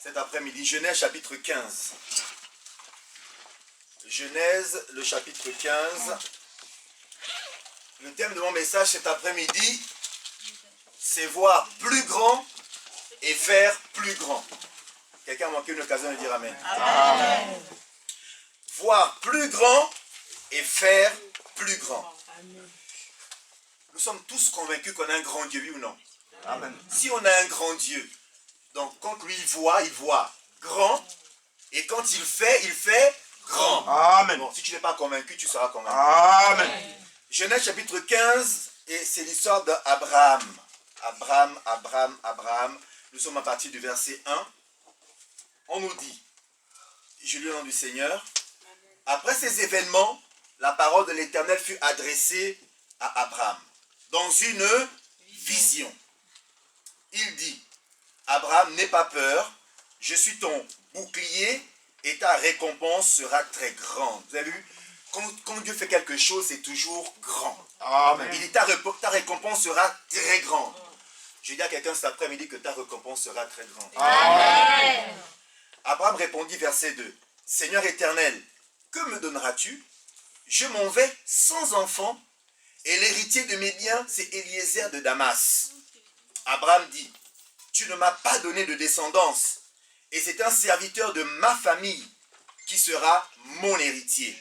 cet après-midi. Genèse chapitre 15. Genèse, le chapitre 15. Le thème de mon message cet après-midi, c'est voir plus grand et faire plus grand. Quelqu'un a manqué une occasion de dire Amen. Amen. Voir plus grand et faire plus grand. Nous sommes tous convaincus qu'on a un grand Dieu, oui ou non? Amen. Si on a un grand Dieu, donc quand lui il voit grand, et quand il fait grand. Amen. Bon, si tu n'es pas convaincu, tu seras convaincu. Amen. Genèse chapitre 15, et c'est l'histoire d'Abraham. Abraham. Nous sommes à partir du verset 1. On nous dit, je lis au nom du Seigneur, après ces événements, la parole de l'Éternel fut adressée à Abraham dans une vision. Il dit, Abraham, n'aie pas peur, je suis ton bouclier et ta récompense sera très grande. Vous avez vu, quand Dieu fait quelque chose, c'est toujours grand. Amen. Il dit, ta récompense sera très grande. Je dis à quelqu'un cet après-midi que ta récompense sera très grande. Amen. Abraham répondit, verset 2, Seigneur éternel, que me donneras-tu? Je m'en vais sans enfant, et l'héritier de mes biens, c'est Eliezer de Damas. Abraham dit, tu ne m'as pas donné de descendance, et c'est un serviteur de ma famille qui sera mon héritier.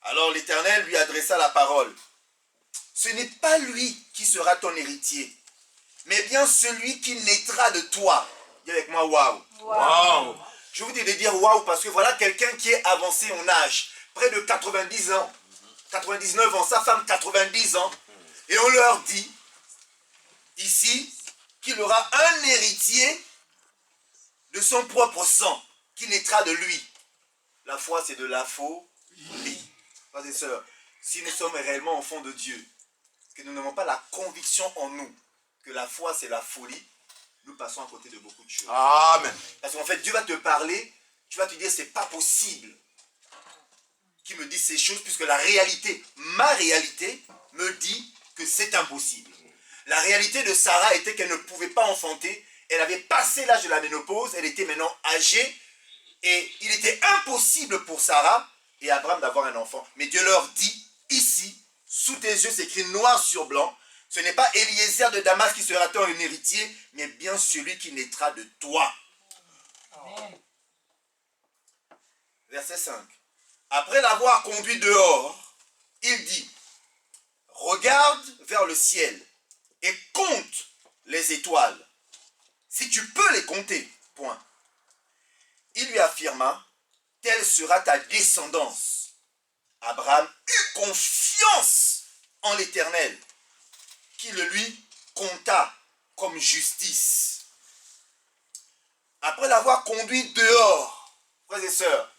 Alors l'Éternel lui adressa la parole. Ce n'est pas lui qui sera ton héritier, mais bien celui qui naîtra de toi. Dis avec moi, waouh. Wow. Je vous dis de dire waouh parce que voilà quelqu'un qui est avancé en âge, près de 90 ans, 99 ans, sa femme 90 ans, et on leur dit ici qu'il aura un héritier de son propre sang, qui naîtra de lui. La foi, c'est de la folie. Frères et sœurs, si nous sommes réellement enfants de Dieu, que nous n'avons pas la conviction en nous que la foi, c'est la folie, nous passons à côté de beaucoup de choses. Amen. Parce qu'en fait, Dieu va te parler, tu vas te dire, c'est pas possible qu'il me dise ces choses, puisque la réalité, ma réalité, me dit que c'est impossible. La réalité de Sarah était qu'elle ne pouvait pas enfanter, elle avait passé l'âge de la ménopause, elle était maintenant âgée, et il était impossible pour Sarah et Abraham d'avoir un enfant. Mais Dieu leur dit, ici, sous tes yeux, c'est écrit noir sur blanc, ce n'est pas Eliezer de Damas qui sera ton héritier, mais bien celui qui naîtra de toi. Amen. Verset 5. Après l'avoir conduit dehors, il dit, regarde vers le ciel et compte les étoiles, si tu peux les compter. Point. Il lui affirma, telle sera ta descendance. Abraham eut confiance en l'Éternel, qui le lui compta comme justice. Après l'avoir conduit dehors, frères et sœurs,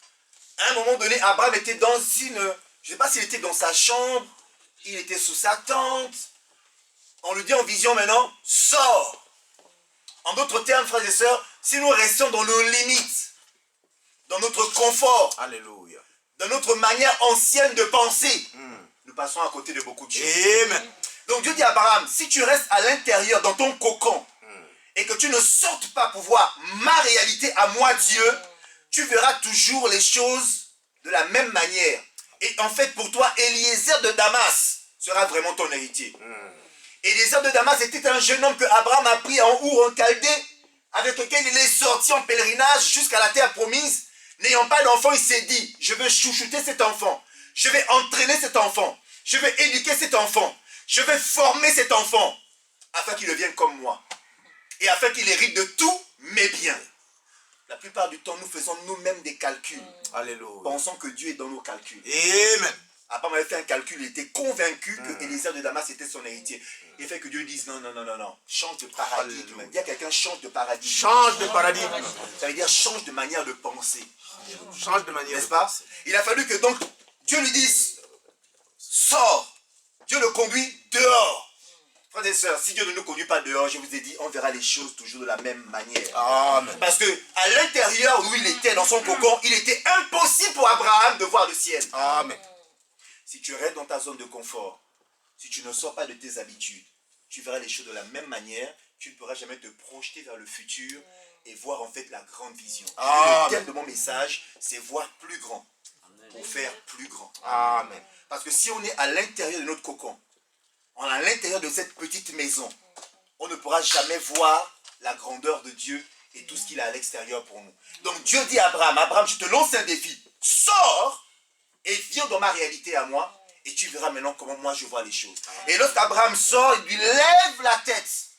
à un moment donné, Abraham était dans une, je ne sais pas s'il était dans sa chambre, il était sous sa tente. On lui dit en vision maintenant, sors. En d'autres termes, frères et sœurs, si nous restons dans nos limites, dans notre confort, alléluia, dans notre manière ancienne de penser, nous passons à côté de beaucoup de choses. Amen. Donc Dieu dit à Abraham, si tu restes à l'intérieur dans ton cocon et que tu ne sortes pas pour voir ma réalité à moi Dieu, tu verras toujours les choses de la même manière. Et en fait pour toi, Eliezer de Damas sera vraiment ton héritier. Eliezer de Damas était un jeune homme que Abraham a pris en Our en Chaldée, avec lequel il est sorti en pèlerinage jusqu'à la terre promise. N'ayant pas d'enfant, il s'est dit, je veux chouchouter cet enfant, je vais entraîner cet enfant, je vais éduquer cet enfant, je vais former cet enfant, afin qu'il devienne comme moi, et afin qu'il hérite de tous mes biens. La plupart du temps, nous faisons nous-mêmes des calculs. Alléluia. Pensons que Dieu est dans nos calculs. Amen. Abraham avait fait un calcul, il était convaincu que Eliezer de Damas était son héritier. Il fait que Dieu dise non, change de paradigme. Dis à quelqu'un, change de paradigme. Change de paradigme. Ça veut dire change de manière de penser. Change de manière. N'est-ce pas? Il a fallu que donc Dieu lui dise, sors. Dieu le conduit dehors. Frères et sœurs, si Dieu ne nous conduit pas dehors, je vous ai dit, on verra les choses toujours de la même manière. Amen. Parce que à l'intérieur où il était, dans son cocon, il était impossible pour Abraham de voir le ciel. Amen. Si tu restes dans ta zone de confort, si tu ne sors pas de tes habitudes, tu verras les choses de la même manière, tu ne pourras jamais te projeter vers le futur et voir en fait la grande vision. Amen. Le thème de mon message, c'est voir plus grand pour faire plus grand. Amen. Parce que si on est à l'intérieur de notre cocon, on est à l'intérieur de cette petite maison, on ne pourra jamais voir la grandeur de Dieu et tout ce qu'il a à l'extérieur pour nous. Donc Dieu dit à Abraham, Abraham, je te lance un défi, sors et viens dans ma réalité à moi et tu verras maintenant comment moi je vois les choses. Et lorsqu'Abraham sort, il lui lève la tête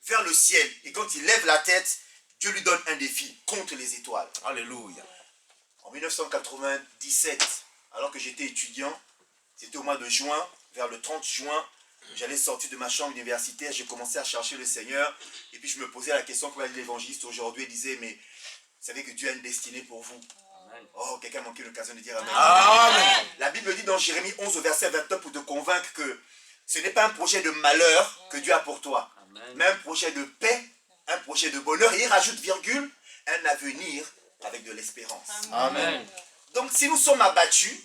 vers le ciel. Et quand il lève la tête, Dieu lui donne un défi contre les étoiles. Alléluia. En 1997, alors que j'étais étudiant, c'était au mois de juin, vers le 30 juin, j'allais sortir de ma chambre universitaire, j'ai commencé à chercher le Seigneur, et puis je me posais la question, comme l'évangéliste aujourd'hui disait, mais vous savez que Dieu a une destinée pour vous. Amen. Oh, quelqu'un a manqué l'occasion de dire Amen. Amen. La Bible dit dans Jérémie 11 au verset 29 pour te convaincre que ce n'est pas un projet de malheur que Dieu a pour toi, Amen, mais un projet de paix, un projet de bonheur, et il rajoute virgule, un avenir avec de l'espérance. Amen. Donc si nous sommes abattus,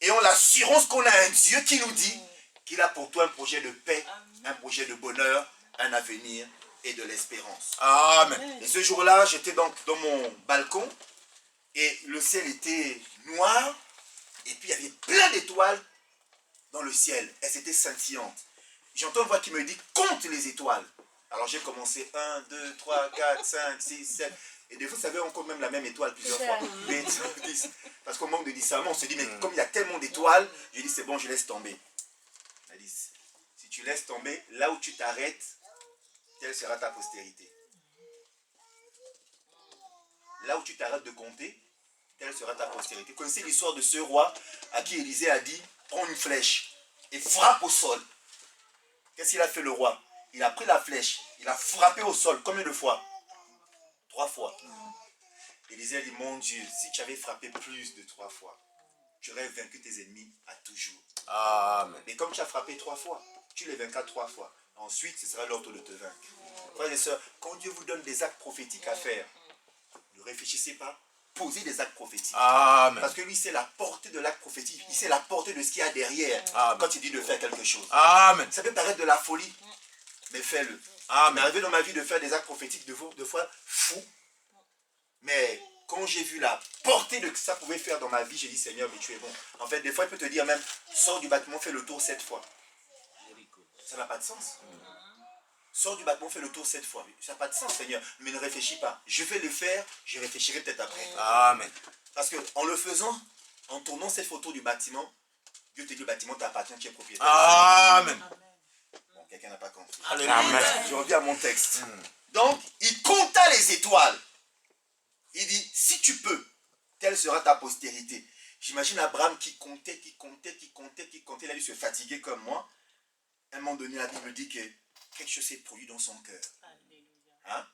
et on l'assurance qu'on a un Dieu qui nous dit qu'il a pour toi un projet de paix, un projet de bonheur, un avenir et de l'espérance. Amen. Et ce jour-là, j'étais donc dans mon balcon et le ciel était noir et puis il y avait plein d'étoiles dans le ciel. Elles étaient scintillantes. J'entends une voix qui me dit « Compte les étoiles ». Alors j'ai commencé 1, 2, 3, 4, 5, 6, 7... Et des fois, vous savez, on compte même la même étoile plusieurs fois. 8, 10. Parce qu'on manque de discernement, on se dit, mais comme il y a tellement d'étoiles, je dis, c'est bon, je laisse tomber. Elle dit, si tu laisses tomber, là où tu t'arrêtes, telle sera ta postérité. Là où tu t'arrêtes de compter, telle sera ta postérité. Vous connaissez l'histoire de ce roi à qui Élisée a dit, prends une flèche et frappe au sol. Qu'est-ce qu'il a fait le roi? Il a pris la flèche, il a frappé au sol. Combien de fois? 3 fois. Élisée a dit, mon Dieu, si tu avais frappé plus de 3 fois, tu aurais vaincu tes ennemis à toujours. Amen. Mais comme tu as frappé 3 fois, tu les vaincras 3 fois. Ensuite, ce sera l'ordre de te vaincre. Frères et sœurs, quand Dieu vous donne des actes prophétiques à faire, ne réfléchissez pas, posez des actes prophétiques. Amen. Parce que lui, c'est la portée de l'acte prophétique. Il sait la portée de ce qu'il y a derrière. Amen. Quand il dit de faire quelque chose. Amen. Ça peut paraître de la folie, mais fais-le. Il m'est arrivé dans ma vie de faire des actes prophétiques de fois fous. Mais quand j'ai vu la portée de ce que ça pouvait faire dans ma vie, j'ai dit Seigneur, mais tu es bon. En fait, des fois, il peut te dire même, sors du bâtiment, fais le tour 7 fois. Ça n'a pas de sens. Sors du bâtiment, fais le tour 7 fois. Ça n'a pas de sens, Seigneur. Mais ne réfléchis pas. Je vais le faire, je réfléchirai peut-être après. Amen. Parce qu'en le faisant, en tournant cette photo du bâtiment, Dieu te dit le bâtiment t'appartient, tu es propriétaire. Amen. Bon, quelqu'un n'a pas compris. Amen. Je reviens à mon texte. Donc, il compta les étoiles. Il dit, si tu peux, telle sera ta postérité. J'imagine Abraham qui comptait. Il a dû se fatiguer comme moi. À un moment donné, la Bible dit que quelque chose s'est produit dans son cœur. Hein?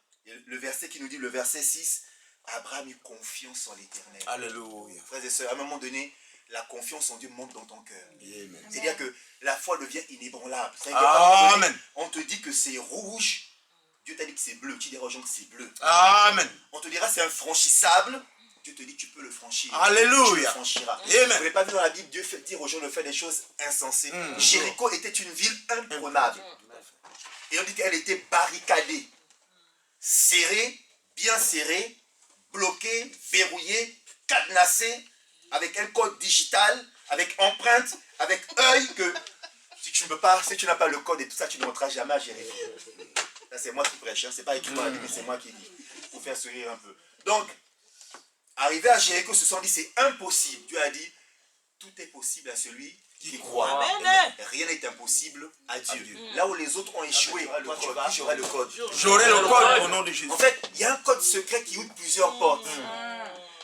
Le verset qui nous dit, le verset 6, Abraham eut confiance en l'Éternel. Alléluia. Frères et sœurs, à un moment donné, la confiance en Dieu monte dans ton cœur. Amen. C'est-à-dire que la foi devient inébranlable. Amen. On te dit que c'est rouge, Dieu t'a dit que c'est bleu, tu diras aux gens que c'est bleu. Amen. On te dira c'est infranchissable, Dieu te dit que tu peux le franchir. Alléluia. Tu le franchiras. Amen. Vous n'avez pas vu dans la Bible Dieu dire aux gens de faire des choses insensées. Jéricho était une ville imprenable. Et on dit qu'elle était barricadée, serrée, bien serrée, bloquée, verrouillée, cadenassée, avec un code digital, avec empreinte, avec œil que si tu n'as pas le code et tout ça, tu ne rentreras jamais à Jéricho. Là, c'est moi qui prêche, hein. C'est pas écrit dans la Bible, mais c'est moi qui dis. Pour faire sourire un peu. Donc, arrivé à Jéricho, ils se sont dit, c'est impossible. Dieu a dit, tout est possible à celui qui croit. Amen. Rien n'est impossible à Dieu. Là où les autres ont échoué, toi tu auras le code. J'aurai le code au nom de Jésus. En fait, il y a un code secret qui ouvre plusieurs portes.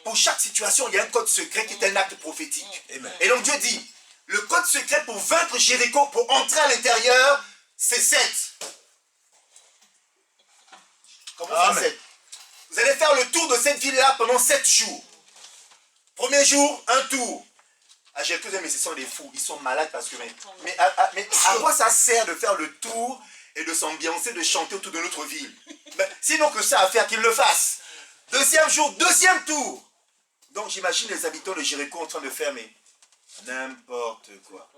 Pour chaque situation, il y a un code secret qui est un acte prophétique. Amen. Et donc Dieu dit, le code secret pour vaincre Jéricho, pour entrer à l'intérieur, c'est 7. Comment ça, 7? Vous allez faire le tour de cette ville-là pendant 7 jours. Premier jour, un tour. Ah, j'ai mais ce sont des fous, ils sont malades parce que... Mais à quoi ça sert de faire le tour et de s'ambiancer, de chanter autour de notre ville? Sinon que ça à faire, qu'ils le fassent. Deuxième jour, deuxième tour. Donc j'imagine les habitants de Jéricho en train de faire n'importe quoi.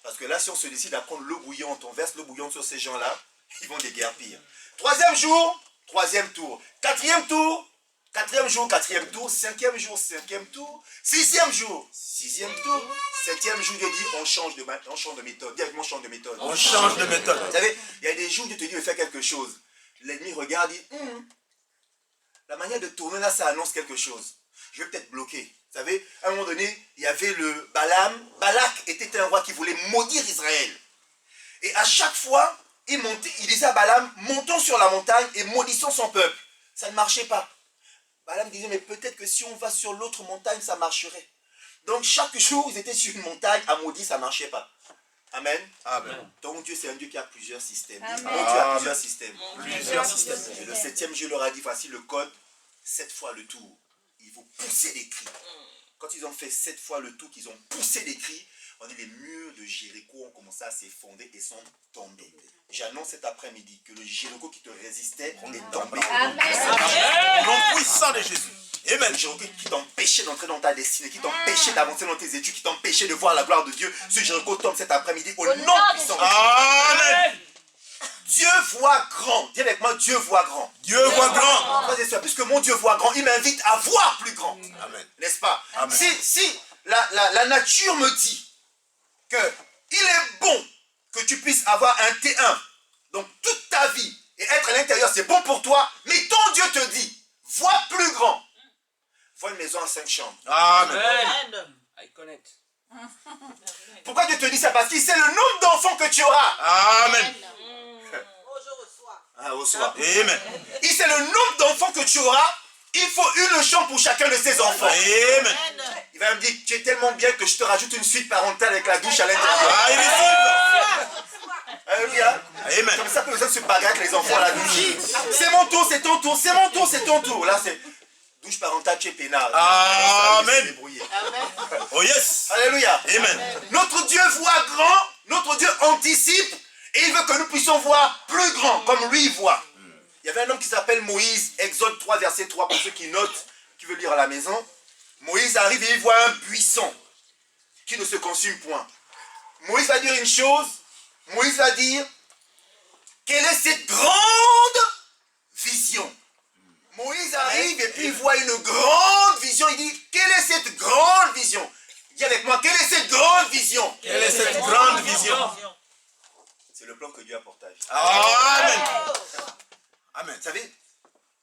Parce que là, si on se décide à prendre l'eau bouillante, on verse l'eau bouillante sur ces gens-là, ils vont déguerpir. Troisième jour, troisième tour. Quatrième tour, quatrième jour, quatrième tour. Cinquième jour, cinquième tour. Sixième jour, sixième tour. Septième jour, Dieu dit, on change de méthode. Directement, on change de méthode. On change de méthode. Vous savez, il y a des jours où Dieu te dit de faire quelque chose. L'ennemi regarde, dit, la manière de tourner là, ça annonce quelque chose. Je vais peut-être bloquer. Vous savez, à un moment donné, il y avait le Balaam. Balak était un roi qui voulait maudire Israël. Et à chaque fois, il disait à Balaam, montons sur la montagne et maudissons son peuple. Ça ne marchait pas. Balaam disait, mais peut-être que si on va sur l'autre montagne, ça marcherait. Donc chaque jour, ils étaient sur une montagne à maudire, ça ne marchait pas. Amen. Amen. Ton Dieu, c'est un Dieu qui a plusieurs systèmes. Amen. Mon Dieu a plusieurs systèmes. Plusieurs systèmes. Et le septième jour, leur a dit, voici le code, 7 fois le tour. Ils vont pousser les cris. Quand ils ont fait 7 fois le tour, qu'ils ont poussé les cris, on dit les murs de Jéricho ont commencé à s'effondrer et sont tombés. J'annonce cet après-midi que le Jéricho qui te résistait est tombé. Au nom puissant de Jésus. Amen. Le Jéricho qui t'empêchait d'entrer dans ta destinée, qui t'empêchait d'avancer dans tes études, qui t'empêchait de voir la gloire de Dieu, ce Jéricho tombe cet après-midi au nom puissant de Jésus. Amen. Dieu voit grand. Dis avec moi, Dieu voit grand. Dieu voit grand. Frères et sœurs, puisque mon Dieu voit grand, il m'invite à voir plus grand. Amen. N'est-ce pas? Amen. Si la nature me dit que il est bon que tu puisses avoir un T1, donc toute ta vie, et être à l'intérieur, c'est bon pour toi, mais ton Dieu te dit, vois plus grand. Vois une maison à 5 chambres. Amen. I connect. Pourquoi Dieu te dit ça? Parce qu'il sait le nombre d'enfants que tu auras. Amen. Ah, au soir. Amen. Il sait le nombre d'enfants que tu auras. Il faut une chambre pour chacun de ses enfants. Amen. Il va me dire, tu es tellement bien que je te rajoute une suite parentale avec la douche à l'intérieur. Ah, il est Alléluia. Amen. Comme ça, pas besoin de se bagarrer avec les enfants à la douche. C'est mon tour, c'est ton tour, c'est mon tour, c'est ton tour. Là, c'est douche parentale, tu es peinard. Amen. Amen. Oh yes. Alléluia. Amen. Notre Dieu voit grand, notre Dieu anticipe, et il veut que nous puissions voir plus grand, comme lui voit. Il y avait un homme qui s'appelle Moïse, Exode 3, verset 3, pour ceux qui notent, qui veulent lire à la maison. Moïse arrive et il voit un buisson qui ne se consume point. Moïse va dire une chose, Moïse va dire, quelle est cette grande vision? Moïse arrive et puis il voit une grande vision, il dit, quelle est cette grande vision? Dis avec moi, quelle est cette grande vision? Quelle est cette grande vision? C'est le plan que Dieu a pour ta vie. Amen. Amen. Vous savez,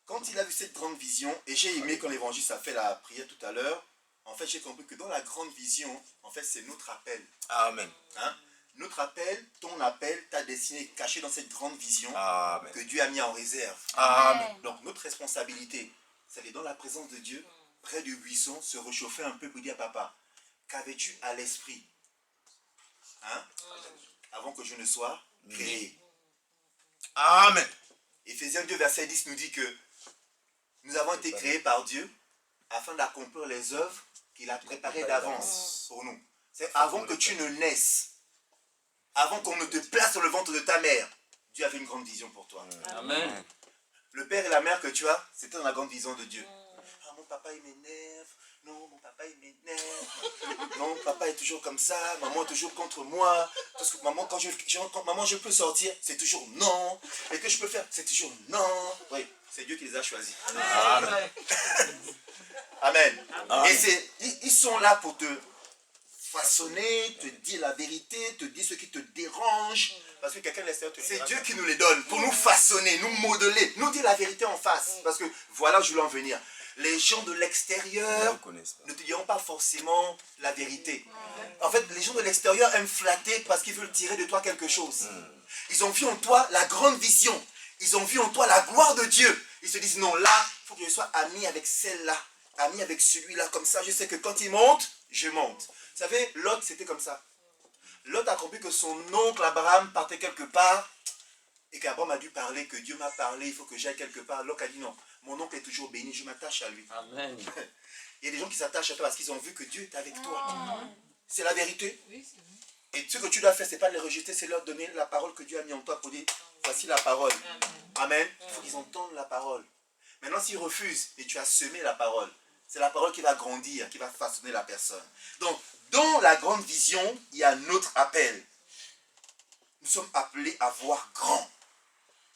quand il a vu cette grande vision, et j'ai aimé quand l'évangile a fait la prière tout à l'heure, en fait j'ai compris que dans la grande vision, en fait c'est notre appel. Amen. Hein? Notre appel, ton appel, ta destinée est cachée dans cette grande vision Amen. que Dieu a mis en réserve. Amen. Donc notre responsabilité, c'est d'aller dans la présence de Dieu, près du buisson, se réchauffer un peu pour dire à papa, qu'avais-tu à l'esprit, hein? Avant que je ne sois créé. Amen. Éphésiens 2, verset 10 nous dit que nous avons été créés par Dieu afin d'accomplir les œuvres qu'il a préparées d'avance pour nous. C'est avant que tu ne naisses, avant qu'on ne te place sur le ventre de ta mère, Dieu avait une grande vision pour toi. Amen. Le père et la mère que tu as, c'était dans la grande vision de Dieu. Ah, mon papa il m'énerve. Non, mon papa il m'énerve. Non, papa est toujours comme ça. Maman est toujours contre moi. Parce que maman, quand maman, je peux sortir, c'est toujours non. Et que je peux faire, c'est toujours non. Oui, c'est Dieu qui les a choisis. Amen. Amen. Amen. Et ils sont là pour te façonner, te dire la vérité, te dire ce qui te dérange. Parce que quelqu'un de l'extérieur te dit. C'est Dieu qui nous les donne pour nous façonner, nous modeler, nous dire la vérité en face. Parce que voilà, je voulais en venir. Les gens de l'extérieur ne te diront pas forcément la vérité. En fait, les gens de l'extérieur aiment flatter parce qu'ils veulent tirer de toi quelque chose. Ils ont vu en toi la grande vision. Ils ont vu en toi la gloire de Dieu. Ils se disent, non, là, il faut que je sois ami avec celle-là, ami avec celui-là. Comme ça, je sais que quand il monte, je monte. Vous savez, Lot, c'était comme ça. Lot a compris que son oncle Abraham partait quelque part et qu'Abraham a dû parler, que Dieu m'a parlé, il faut que j'aille quelque part. Lot a dit, non, mon oncle est toujours béni, je m'attache à lui. Amen. Il y a des gens qui s'attachent à toi parce qu'ils ont vu que Dieu est avec toi. C'est la vérité. Et ce que tu dois faire, ce n'est pas de les rejeter, c'est leur donner la parole que Dieu a mis en toi pour dire, voici la parole. Amen. Il faut qu'ils entendent la parole. Maintenant, s'ils refusent, et tu as semé la parole, c'est la parole qui va grandir, qui va façonner la personne. Donc, dans la grande vision, il y a notre appel. Nous sommes appelés à voir grand.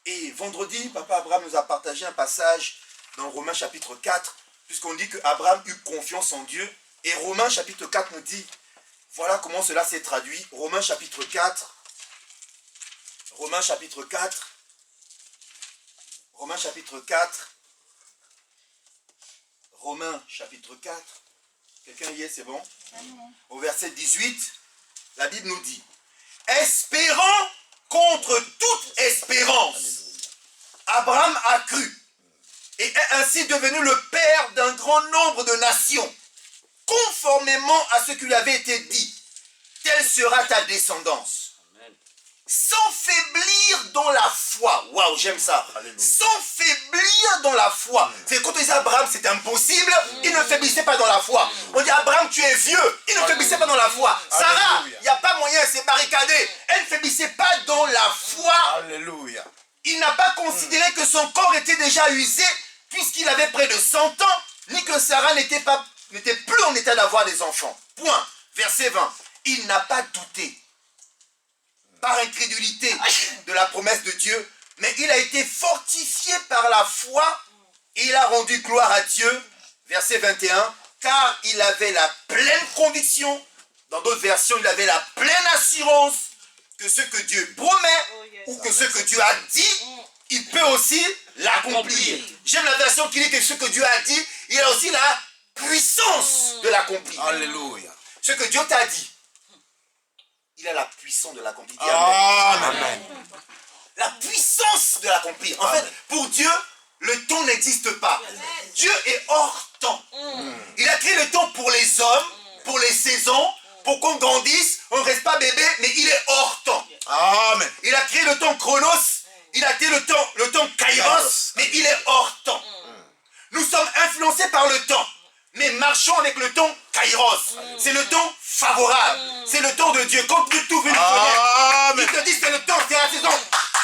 Et vendredi, Papa Abraham nous a partagé un passage dans Romains chapitre 4, puisqu'on dit que Abraham eut confiance en Dieu. Et Romains chapitre 4 nous dit, voilà comment cela s'est traduit. Romains chapitre 4, Romains chapitre 4, Romains chapitre 4, Romains chapitre 4, quelqu'un y est, c'est bon? Au verset 18, la Bible nous dit, espérant contre toute espérance, Abraham a cru et est ainsi devenu le père d'un grand nombre de nations, conformément à ce qui lui avait été dit. Telle sera ta descendance. Amen. Sans faiblir dans la foi. Waouh, j'aime ça. Alléluia. Sans faiblir dans la foi. C'est quand on dit Abraham, c'est impossible, il ne faiblissait pas dans la foi. On dit Abraham, tu es vieux, il ne faiblissait pas dans la foi. Sarah, il n'y a pas moyen, c'est barricadé. Elle ne faiblissait pas dans la foi. Alléluia. Il n'a pas considéré que son corps était déjà usé, puisqu'il avait près de 100 ans, ni que Sarah n'était plus en état d'avoir des enfants. Point. Verset 20. Il n'a pas douté, par incrédulité, de la promesse de Dieu, mais il a été fortifié par la foi et il a rendu gloire à Dieu. Verset 21. Car il avait la pleine conviction, dans d'autres versions, il avait la pleine assurance que ce que Dieu promet ou que ce que Dieu a dit, il peut aussi l'accomplir. J'aime la version qui dit que ce que Dieu a dit, il a aussi la puissance de l'accomplir. Alléluia. Ce que Dieu t'a dit, il a la puissance de l'accomplir. Amen. La puissance de l'accomplir. En fait, pour Dieu, le temps n'existe pas. Dieu est hors temps. Il a créé le temps pour les hommes, pour les saisons, pour qu'on grandisse, on ne reste pas bébé, mais il est hors temps. Amen. Il a créé le temps chronos, il a créé le temps kairos, mais il est hors temps. Nous sommes influencés par le temps, mais marchons avec le temps kairos. C'est le temps favorable, c'est le temps de Dieu. Quand Dieu t'ouvre une fenêtre, il te dit c'est le temps, c'est la saison.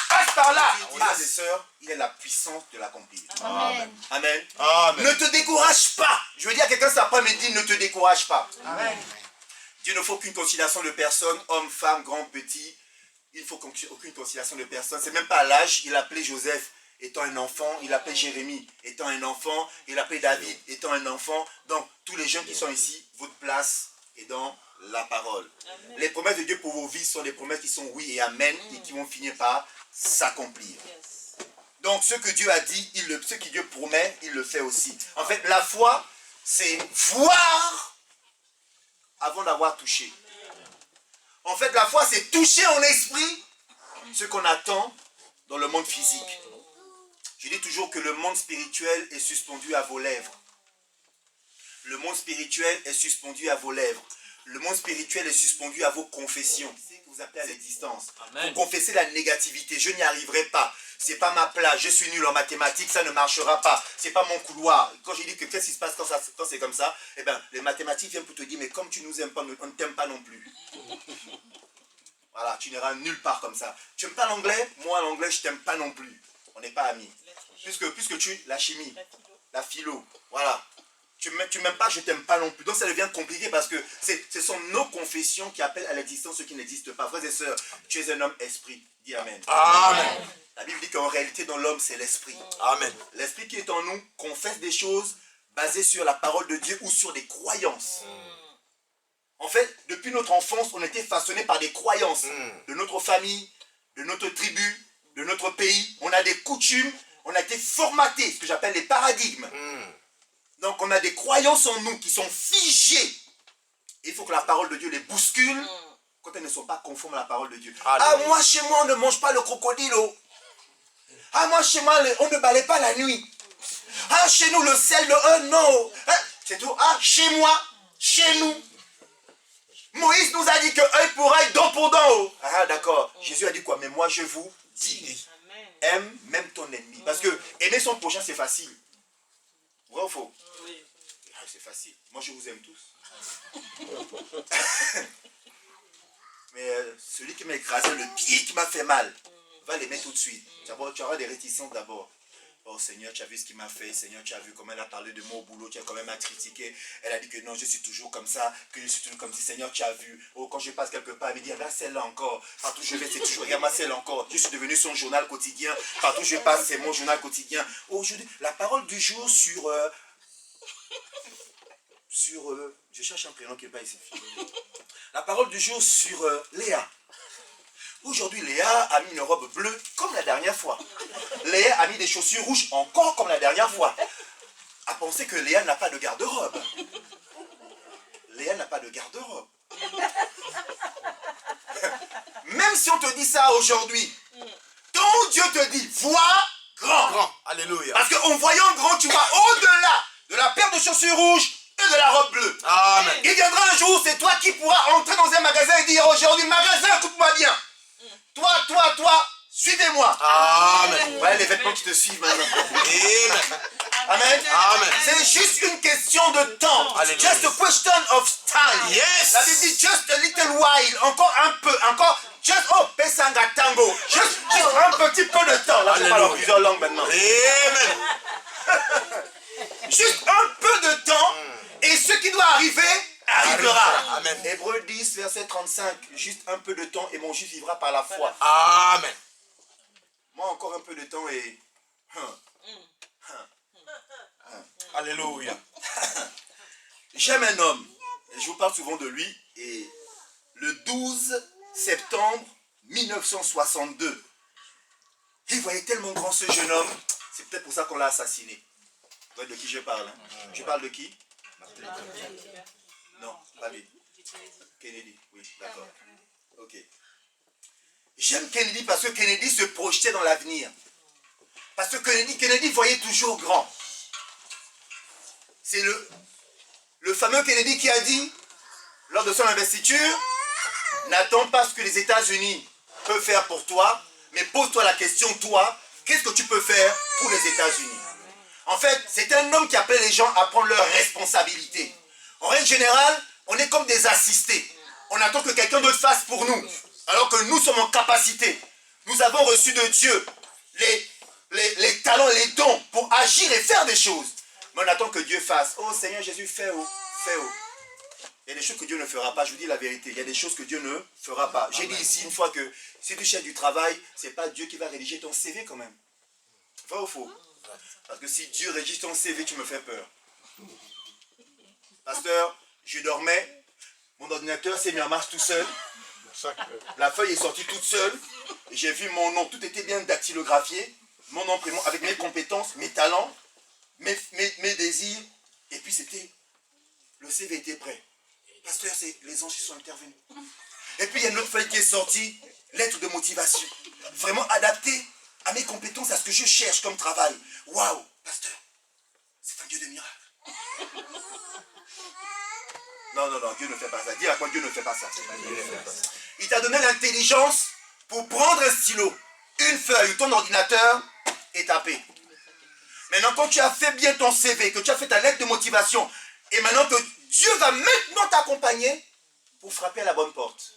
Passe par là. Frères et sœurs, il a la puissance de l'accomplir. Amen. Amen. Amen. Ne te décourage pas. Je veux dire à quelqu'un cet après-midi, ne te décourage pas. Amen. Dieu ne faut qu'une conciliation de personnes, hommes, femmes, grands, petits. Il ne faut aucune conciliation de personnes. C'est même pas à l'âge. Il a appelé Joseph étant un enfant. Il a appelé Jérémie étant un enfant. Il a appelé David étant un enfant. Donc, tous les jeunes qui sont ici, votre place est dans la parole. Amen. Les promesses de Dieu pour vos vies sont des promesses qui sont oui et amen et qui vont finir par s'accomplir. Yes. Donc, ce que Dieu a dit, ce que Dieu promet, il le fait aussi. En fait, la foi, c'est voir avant d'avoir touché. En fait, la foi, c'est toucher en esprit ce qu'on attend dans le monde physique. Je dis toujours que le monde spirituel est suspendu à vos lèvres. Le monde spirituel est suspendu à vos lèvres. Le monde spirituel est suspendu à vos confessions. C'est ce que vous appelez à l'existence. Vous confessez la négativité. Je n'y arriverai pas. C'est pas ma place. Je suis nul en mathématiques. Ça ne marchera pas. C'est pas mon couloir. Quand je dis que qu'est-ce qui se passe quand c'est comme ça, eh bien, les mathématiques viennent pour te dire, mais comme tu nous aimes pas, on ne t'aime pas non plus. Voilà, tu n'iras nulle part comme ça. Tu n'aimes pas l'anglais? Moi, l'anglais, je t'aime pas non plus. On n'est pas amis. Puisque tu, la chimie, la philo, voilà. Tu m'aimes pas, je t'aime pas non plus. Donc ça devient compliqué parce que ce sont nos confessions qui appellent à l'existence ce qui n'existe pas. Frères et sœurs, tu es un homme esprit. Dis amen. Amen. La Bible dit qu'en réalité dans l'homme c'est l'esprit. Amen. L'esprit qui est en nous confesse des choses basées sur la parole de Dieu ou sur des croyances. En fait, depuis notre enfance, on était façonné par des croyances de notre famille, de notre tribu, de notre pays. On a des coutumes, on a été formaté, ce que j'appelle les paradigmes. Donc on a des croyances en nous qui sont figées. Il faut que la parole de Dieu les bouscule quand elles ne sont pas conformes à la parole de Dieu. Ah, moi chez moi on ne mange pas le crocodile. Ah, moi chez moi on ne balaye pas la nuit. Ah, chez nous le sel, non. Ah, c'est tout. Ah, chez moi, chez nous. Moïse nous a dit que œil pour œil, dent pour dent. Ah, d'accord. Jésus a dit quoi? Mais moi je vous dis, aime même ton ennemi. Parce que aimer son prochain c'est facile. Vrai ou faux? Oui. C'est facile. Moi, je vous aime tous. Mais celui qui m'a écrasé, le pied qui m'a fait mal, va l'aimer tout de suite. Tu auras des réticences d'abord. Oh Seigneur, tu as vu ce qu'il m'a fait. Seigneur, tu as vu comment elle a parlé de moi au boulot. Tu as quand même à critiquer. Elle a dit que non, je suis toujours comme ça. Que je suis toujours comme si. Seigneur, tu as vu. Oh, quand je passe quelque part, elle me dit, regarde celle-là encore. Partout où je vais, c'est toujours, regarde-moi celle encore. Je suis devenu son journal quotidien. Partout où je passe, c'est mon journal quotidien. Aujourd'hui, la parole du jour sur... je cherche un prénom qui n'est pas ici. La parole du jour sur Léa. Aujourd'hui, Léa a mis une robe bleue comme la dernière fois. Léa a mis des chaussures rouges encore comme la dernière fois. A pensé que Léa n'a pas de garde-robe. Léa n'a pas de garde-robe. Même si on te dit ça aujourd'hui, ton Dieu te dit, vois grand. Grand. Alléluia. Parce qu'en voyant grand, tu vois au-delà de la paire de chaussures rouges et de la robe bleue. Amen. Il viendra un jour, c'est toi qui pourras entrer dans un magasin et dire aujourd'hui, magasin, écoute-moi bien. Toi, suivez-moi. Amen. Voilà les vêtements qui te suivent maintenant. Amen. Amen. Amen. C'est juste une question de temps. Alléluia. Just a question of time. Yes. La Bible dit just a little while. Encore un peu. Encore. Just, oh, pesanga tango. Juste un petit peu de temps. Là, je parle en plusieurs langues maintenant. Amen. Juste un peu de temps. Et ce qui doit arriver, arrivera. Amen. Hébreux 10, verset 35. Juste un peu de temps et mon juste vivra par la foi. Amen. Moi, encore un peu de temps et... Alléluia. J'aime un homme, et je vous parle souvent de lui, et le 12 septembre 1962, il voyait tellement grand ce jeune homme, c'est peut-être pour ça qu'on l'a assassiné. Vous voyez de qui je parle, hein? Je parle de qui? Non, pas lui. Kennedy, oui, d'accord. Ok. J'aime Kennedy parce que Kennedy se projetait dans l'avenir. Parce que Kennedy voyait toujours grand. C'est le fameux Kennedy qui a dit, lors de son investiture, n'attends pas ce que les États-Unis peuvent faire pour toi, mais pose-toi la question, toi, qu'est-ce que tu peux faire pour les États-Unis? En fait, c'est un homme qui appelait les gens à prendre leurs responsabilités. En règle générale, on est comme des assistés. On attend que quelqu'un d'autre fasse pour nous, alors que nous sommes en capacité. Nous avons reçu de Dieu les talents et les dons pour agir et faire des choses. Mais on attend que Dieu fasse. Oh Seigneur Jésus, fais-o, fais-o. Il y a des choses que Dieu ne fera pas, je vous dis la vérité. Il y a des choses que Dieu ne fera pas. J'ai dit ici une fois que si tu cherches du travail, ce n'est pas Dieu qui va rédiger ton CV quand même. Vrai ou faux? Parce que si Dieu rédige ton CV, tu me fais peur. Pasteur, je dormais, mon ordinateur s'est mis en marche tout seul. La feuille est sortie toute seule. Et j'ai vu mon nom, tout était bien dactylographié. Mon nom, prénom, avec mes compétences, mes talents, mes désirs. Et puis c'était, le CV était prêt. Pasteur, c'est les anges qui sont intervenus. Et puis il y a une autre feuille qui est sortie, lettre de motivation. Vraiment adaptée à mes compétences, à ce que je cherche comme travail. Waouh, pasteur, c'est un Dieu de miracles. Non, Dieu ne fait pas ça. Dis à quoi Dieu ne fait pas ça. Il t'a donné l'intelligence pour prendre un stylo, une feuille, ton ordinateur et taper. Maintenant, quand tu as fait bien ton CV, que tu as fait ta lettre de motivation, et maintenant que Dieu va maintenant t'accompagner pour frapper à la bonne porte.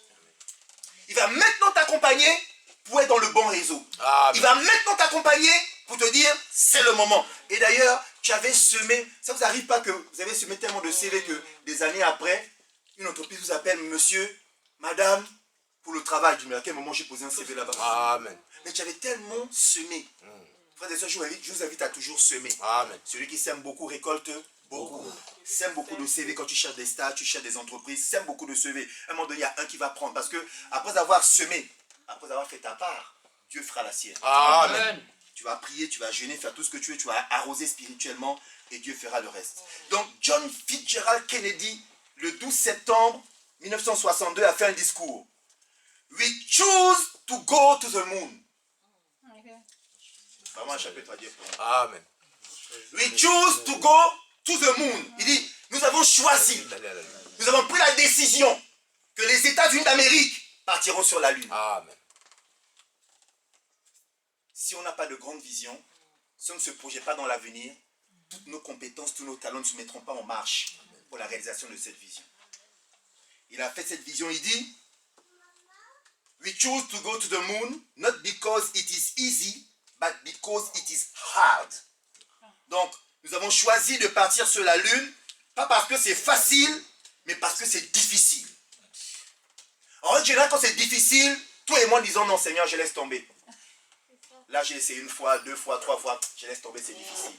Il va maintenant t'accompagner pour être dans le bon réseau. Amen. Il va maintenant t'accompagner pour te dire, c'est le moment. Et d'ailleurs, tu avais semé, ça vous arrive pas que vous avez semé tellement de CV que des années après, une entreprise vous appelle monsieur, madame, pour le travail. Du à quel moment j'ai posé un CV là-bas? Amen. Mais tu avais tellement semé. Frères et sœurs, je vous invite à toujours semer. Amen. Celui qui sème beaucoup récolte beaucoup. Sème beaucoup de CV quand tu cherches des stages, tu cherches des entreprises, sème beaucoup de CV. À un moment donné, il y a un qui va prendre. Parce que après avoir semé, après avoir fait ta part, Dieu fera la sienne. Amen. Tu vas prier, tu vas jeûner, faire tout ce que tu veux, tu vas arroser spirituellement et Dieu fera le reste. Donc John Fitzgerald Kennedy, le 12 septembre 1962, a fait un discours. We choose to go to the moon. Vraiment un chapitre à dire. Amen. We choose to go to the moon. Il dit, nous avons choisi, nous avons pris la décision que les États-Unis d'Amérique partiront sur la Lune. Amen. Si on n'a pas de grande vision, si on ne se projette pas dans l'avenir, toutes nos compétences, tous nos talents ne se mettront pas en marche pour la réalisation de cette vision. Il a fait cette vision, il dit, we choose to go to the moon, not because it is easy, but because it is hard. Donc, nous avons choisi de partir sur la lune, pas parce que c'est facile, mais parce que c'est difficile. En général, quand c'est difficile, toi et moi disons non Seigneur, je laisse tomber. Là, j'ai essayé une fois, deux fois, trois fois, je laisse tomber, c'est difficile.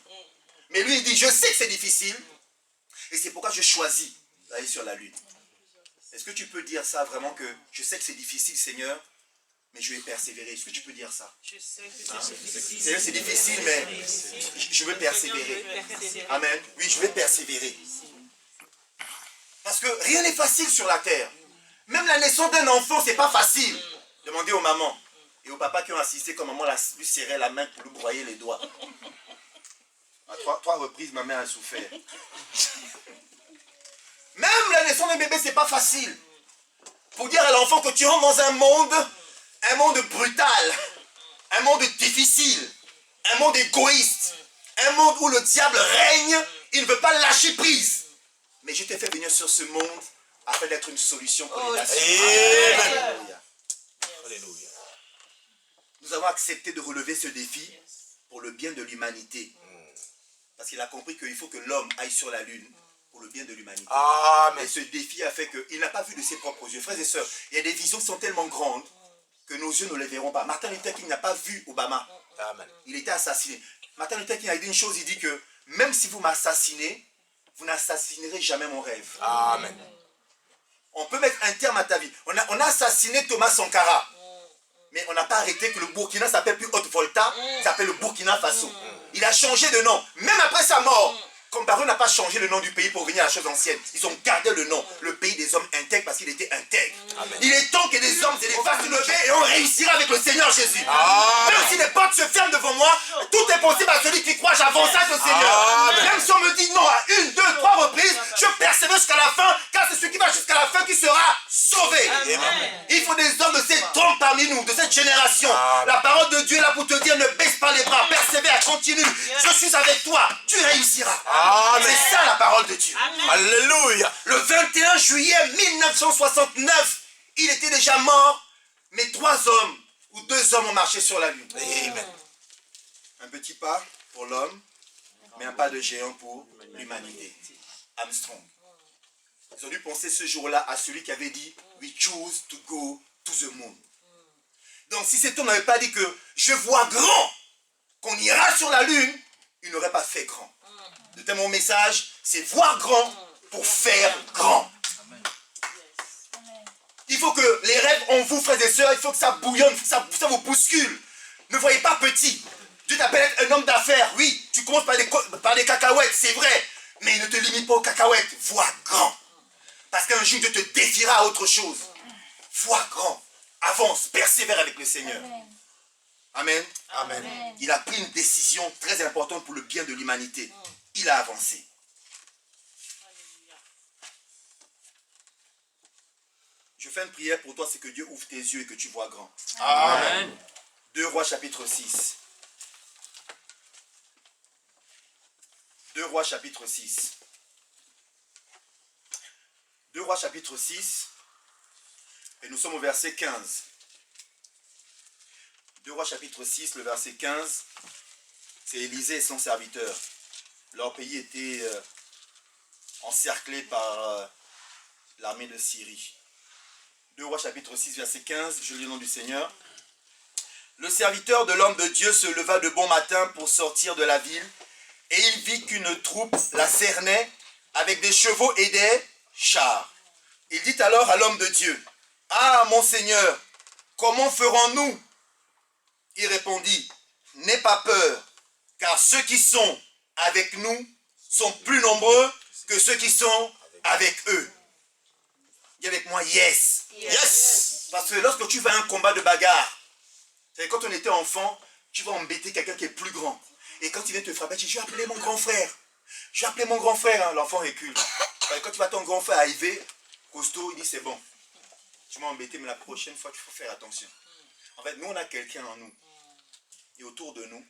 Mais lui, il dit, je sais que c'est difficile, et c'est pourquoi je choisis d'aller sur la lune. Est-ce que tu peux dire ça vraiment que je sais que c'est difficile, Seigneur, mais je vais persévérer? Est-ce que tu peux dire ça? Je sais que c'est difficile. Seigneur, c'est difficile, mais je veux persévérer. Amen. Oui, je vais persévérer. Parce que rien n'est facile sur la terre. Même la naissance d'un enfant, c'est pas facile. Demandez aux mamans et aux papas qui ont assisté quand maman lui serrait la main pour lui broyer les doigts. À trois reprises, ma mère a souffert. Même la naissance d'un bébé, c'est pas facile. Pour dire à l'enfant que tu rentres dans un monde brutal, un monde difficile, un monde égoïste, un monde où le diable règne, il ne veut pas lâcher prise. Mais je t'ai fait venir sur ce monde afin d'être une solution pour les nations. Alléluia. Alléluia. Nous avons accepté de relever ce défi pour le bien de l'humanité. Parce qu'il a compris qu'il faut que l'homme aille sur la lune pour le bien de l'humanité. Amen. Et ce défi a fait qu'il n'a pas vu de ses propres yeux. Frères et sœurs, il y a des visions qui sont tellement grandes que nos yeux ne les verront pas. Martin Luther King n'a pas vu Obama. Amen. Il était assassiné. Martin Luther King a dit une chose, il dit que même si vous m'assassinez, vous n'assassinerez jamais mon rêve. Amen. On peut mettre un terme à ta vie. On a assassiné Thomas Sankara. Mais on n'a pas arrêté que le Burkina s'appelle plus Haute-Volta, il s'appelle le Burkina Faso. Il a changé de nom. Même après sa mort, Compaoré n'a pas changé le nom du pays pour revenir à la chose ancienne. Ils ont gardé le nom, le pays des hommes intègres, parce qu'il était intègre. Amen. Il est temps que des hommes et des femmes se lever et on réussira avec le Seigneur Jésus. Amen. Même si les portes se ferment devant moi, tout est possible à celui qui croit. J'avance avec le Seigneur. Amen. Même si on me dit non à une, deux, trois reprises, je persévère jusqu'à la fin, car c'est celui qui va jusqu'à la fin qui sera sauvé. Amen. Il faut des hommes de cette trompe parmi nous, de cette génération. Amen. La parole de Dieu est là pour te dire, ne baisse pas les bras, persévère, continue. Je suis avec toi, tu réussiras. Amen. C'est ça la parole de Dieu. Alléluia. Le 21 juillet 1969, il était déjà mort, mais 3 hommes ou 2 hommes ont marché sur la lune. Amen. Un petit pas pour l'homme, mais un pas de géant pour l'humanité. Armstrong. Ils ont dû penser ce jour-là à celui qui avait dit « We choose to go to the moon ». Donc si cet homme n'avait pas dit que « Je vois grand, qu'on ira sur la lune », il n'aurait pas fait grand. De mon message, c'est voir grand pour faire grand. Il faut que les rêves en vous, frères et sœurs, il faut que ça bouillonne, il faut que ça vous bouscule. Ne voyez pas petit. Dieu t'appelle un homme d'affaires. Oui, tu commences par des cacahuètes, c'est vrai. Mais ne te limite pas aux cacahuètes. Vois grand. Parce qu'un jour, Dieu te défiera à autre chose. Vois grand. Avance, persévère avec le Seigneur. Amen. Amen. Il a pris une décision très importante pour le bien de l'humanité. Il a avancé. Je fais une prière pour toi, c'est que Dieu ouvre tes yeux et que tu vois grand. Amen. 2 Rois chapitre 6. 2 Rois chapitre 6. 2 Rois chapitre 6. Et nous sommes au verset 15. 2 Rois chapitre 6, le verset 15. C'est Élisée et son serviteur. Leur pays était encerclé par l'armée de Syrie. 2 Rois chapitre 6, verset 15, je lis le nom du Seigneur. Le serviteur de l'homme de Dieu se leva de bon matin pour sortir de la ville, et il vit qu'une troupe la cernait avec des chevaux et des chars. Il dit alors à l'homme de Dieu, « Ah, mon Seigneur, comment ferons-nous » Il répondit, « N'aie pas peur, car ceux qui sont avec nous sont plus nombreux que ceux qui sont avec eux. » Dis avec moi, yes. Yes. Parce que lorsque tu vas à un combat de bagarre, quand on était enfant, tu vas embêter quelqu'un qui est plus grand. Et quand il vient te frapper, tu dis, je vais appeler mon grand frère. Je vais appeler mon grand frère. Hein. L'enfant recule. Quand tu vas ton grand frère arriver, costaud, il dit, c'est bon. Tu m'as embêté, mais la prochaine fois, il faut faire attention. En fait, nous, on a quelqu'un en nous. Et autour de nous,